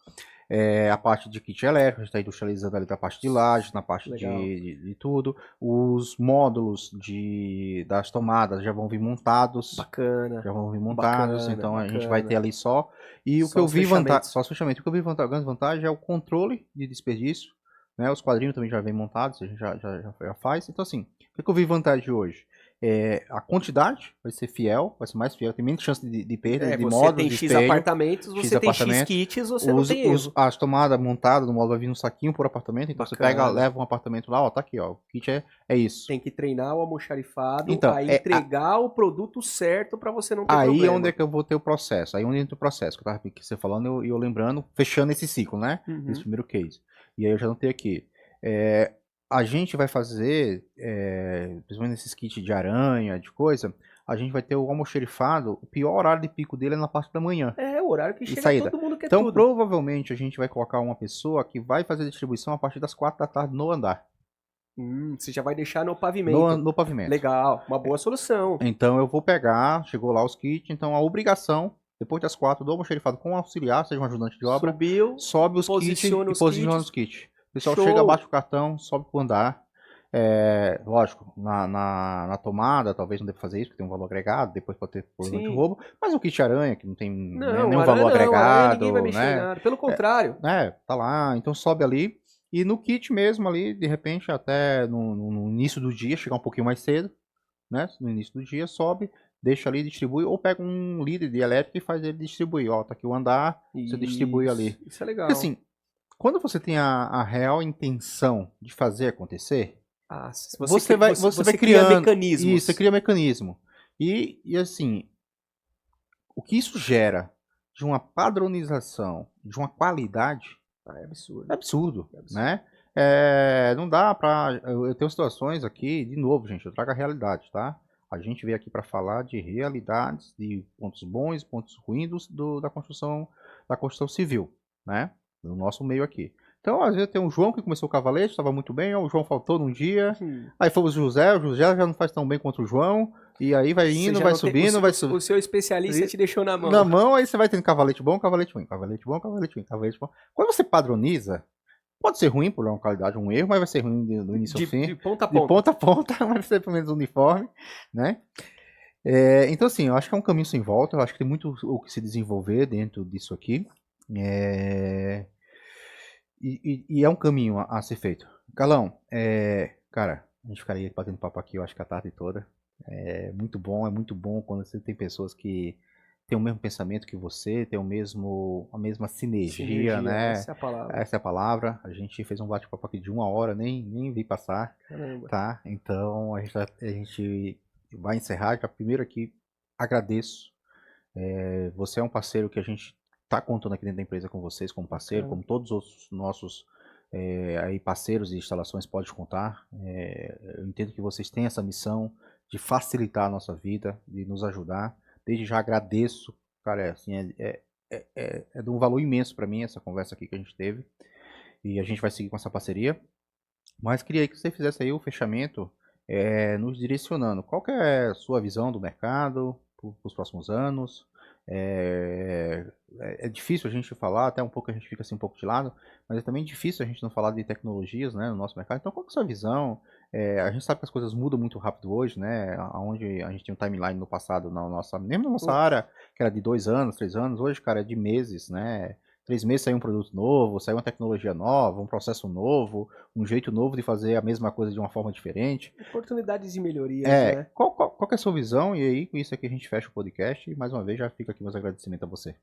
A parte de kit elétrico, a gente está industrializando ali da parte de lajes, na parte Legal. de tudo. Os módulos das tomadas já vão vir montados. Bacana. Já vão vir montados, Bacana, então a gente vai ter bacana. ali só. E o que Só eu os vi vantagem, fechamentos. só os fechamentos. O que eu vi a grande vantagem é o controle de desperdício, né? Os quadrinhos também já vêm montados, a gente já faz. Então, assim, o que eu vi vantagem hoje? A quantidade vai ser fiel, vai ser mais fiel, tem menos chance de perda de Você módulos tem de X espelho, apartamentos, X você tem X apartamentos. kits, você não tem erro. As tomadas montadas no módulo vai vir um saquinho por apartamento, então você pega, Bacana. leva um apartamento lá, ó, tá aqui, ó, o kit é isso. Tem que treinar o almoxarifado Então, a entregar o produto certo para você não ter aí é problema. onde é que eu vou ter o processo. Aí onde entra o processo, que você falando e eu lembrando, fechando esse ciclo, né? Esse primeiro case. E aí eu já notei aqui. A gente vai fazer, principalmente nesses kits de aranha, de coisa, a gente vai ter o almoxerifado, o pior horário de pico dele é na parte da manhã. É o horário que E chega saída. todo mundo quer Então, tudo. provavelmente, a gente vai colocar uma pessoa que vai fazer a distribuição a partir das 4 da tarde no andar. Você já vai deixar no pavimento. No pavimento. Legal, uma boa solução. Então eu vou pegar, chegou lá os kits, então a obrigação, depois das 4 do almoxarifado com o auxiliar, seja um ajudante de obra, Subiu, sobe os kits posiciona e os posiciona os kits. kits. O pessoal chega, Show! baixa o cartão, sobe pro andar. Lógico, na tomada, talvez não dê pra fazer isso, porque tem um valor agregado, depois pode ter problema de Sim. roubo, mas um kit aranha, que não tem Não, nenhum valor aranha ninguém vai agregado, mexer em né? nada. Pelo contrário. Tá lá, então sobe ali. E no kit mesmo ali, de repente, até no início do dia, chegar um pouquinho mais cedo, né? No início do dia, sobe, deixa ali, distribui, ou pega um líder de elétrica e faz ele distribuir. Ó, tá aqui o andar, você distribui ali. Isso é Porque legal. assim, quando você tem a real intenção de fazer acontecer, você vai cria criando. mecanismos. Isso, você cria mecanismo. E assim, o que isso gera de uma padronização, de uma qualidade, É absurdo. é absurdo, É absurdo. né? Não dá pra. Eu tenho situações aqui, de novo, gente, eu trago a realidade, tá? A gente veio aqui para falar de realidades, de pontos bons e pontos ruins da construção civil, né? No nosso meio aqui. Então, às vezes tem um João que começou o cavalete, estava muito bem, o João faltou num dia, aí fomos o José já não faz tão bem quanto o João, e aí vai indo, vai subindo, vai subindo. O seu especialista te deixou na mão. Na mão, aí você vai tendo cavalete bom, cavalete ruim, cavalete bom, cavalete ruim, cavalete bom. Quando você padroniza, pode ser ruim por uma qualidade, um erro, mas vai ser ruim do início ao fim. De ponta a De ponta. ponta a ponta, mas vai ser pelo menos uniforme, né? Então, assim, eu acho que é um caminho sem volta, eu acho que tem muito o que se desenvolver dentro disso aqui. E é um caminho a ser feito. Carlão, cara, a gente ficaria batendo papo aqui, eu acho que a tarde toda. É muito bom quando você tem pessoas que têm o mesmo pensamento que você, tem a mesma sinergia, né? Essa é a palavra. Essa é a palavra. A gente fez um bate-papo aqui de 1 hora, nem vi passar. Caramba. Tá? Então a gente vai encerrar. Já primeiro aqui, agradeço. Você é um parceiro que a gente está contando aqui dentro da empresa com vocês como parceiro, como todos os nossos aí parceiros e instalações podem contar. Eu entendo que vocês têm essa missão de facilitar a nossa vida, de nos ajudar. Desde já agradeço, cara, assim, é de um valor imenso para mim essa conversa aqui que a gente teve. E a gente vai seguir com essa parceria. Mas queria que você fizesse aí o fechamento, nos direcionando. Qual que é a sua visão do mercado para os próximos anos? É difícil a gente falar, até um pouco a gente fica assim um pouco de lado, mas é também difícil a gente não falar de tecnologias, né, no nosso mercado. Então, qual que é a sua visão? A gente sabe que as coisas mudam muito rápido hoje, né? Onde a gente tinha um timeline no passado, mesmo na nossa área, que era de 2 anos, 3 anos, hoje, cara, é de meses, né? 3 meses sai um produto novo, sai uma tecnologia nova, um processo novo, um jeito novo de fazer a mesma coisa de uma forma diferente. Oportunidades de melhorias, né? Qual que é a sua visão? E aí, com isso aqui a gente fecha o podcast e mais uma vez já fica aqui meus agradecimentos a você.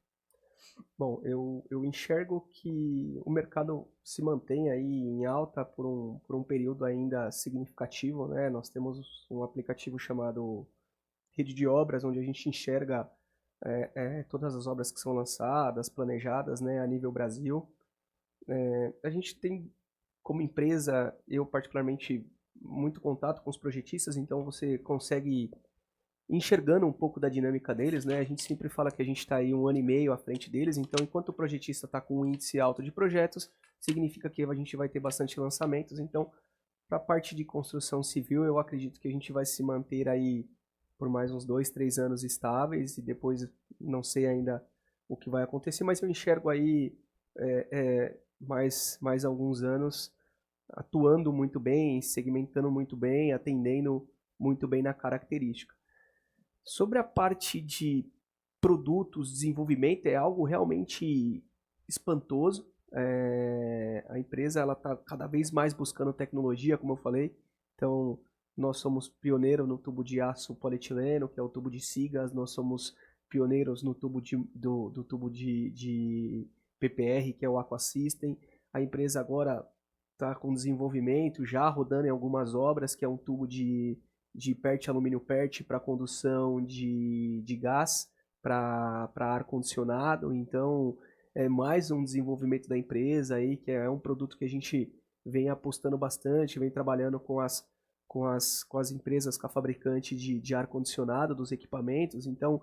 Bom, eu enxergo que o mercado se mantém aí em alta por um período ainda significativo, né? Nós temos um aplicativo chamado Rede de Obras, onde a gente enxerga todas as obras que são lançadas, planejadas, né, a nível Brasil. A gente tem, como empresa, eu particularmente, muito contato com os projetistas, então você consegue enxergando um pouco da dinâmica deles, né? A gente sempre fala que a gente está aí 1 ano e meio à frente deles, então enquanto o projetista está com um índice alto de projetos, significa que a gente vai ter bastante lançamentos, então Para a parte de construção civil, eu acredito que a gente vai se manter aí por mais uns 2, 3 anos estáveis e depois não sei ainda o que vai acontecer, mas eu enxergo aí mais alguns anos atuando muito bem, segmentando muito bem, atendendo muito bem na característica. Sobre a parte de produtos, desenvolvimento, é algo realmente espantoso. A empresa está cada vez mais buscando tecnologia, como eu falei. Então, nós somos pioneiros no tubo de aço polietileno, que é o tubo de Sigas. Nós somos pioneiros no tubo do tubo de PPR, que é o Aqua System. A empresa agora está com desenvolvimento, já rodando em algumas obras, que é um tubo de PERT, alumínio PERT, para condução de gás para ar-condicionado. Então, é mais um desenvolvimento da empresa aí, que é um produto que a gente vem apostando bastante, vem trabalhando com as empresas, com a fabricante de ar-condicionado, dos equipamentos. Então,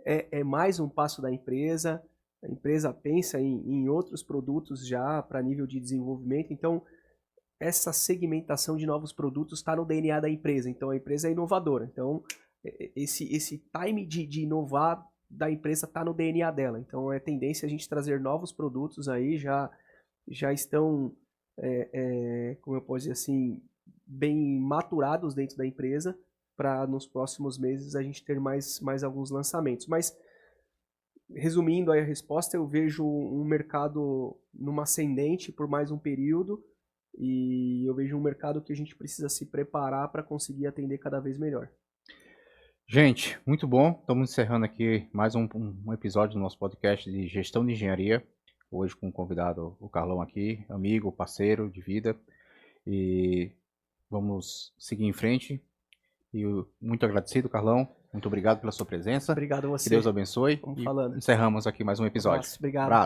é mais um passo da empresa. A empresa pensa em outros produtos já para nível de desenvolvimento. Então, essa segmentação de novos produtos está no DNA da empresa. Então, a empresa é inovadora. Então, esse time de inovar da empresa está no DNA dela. Então, é tendência a gente trazer novos produtos aí, já estão, como eu posso dizer assim, bem maturados dentro da empresa, para nos próximos meses a gente ter mais alguns lançamentos. Mas, resumindo aí a resposta, eu vejo um mercado numa ascendente por mais um período, e eu vejo um mercado que a gente precisa se preparar para conseguir atender cada vez melhor. Gente, muito bom. Estamos encerrando aqui mais um episódio do nosso podcast de gestão de engenharia. Hoje com o convidado, o Carlão aqui, amigo, parceiro de vida. E vamos seguir em frente. E muito agradecido, Carlão. Muito obrigado pela sua presença. Obrigado a você. Que Deus abençoe. Vamos e falando. Encerramos aqui mais um episódio. Obrigado. Abraço.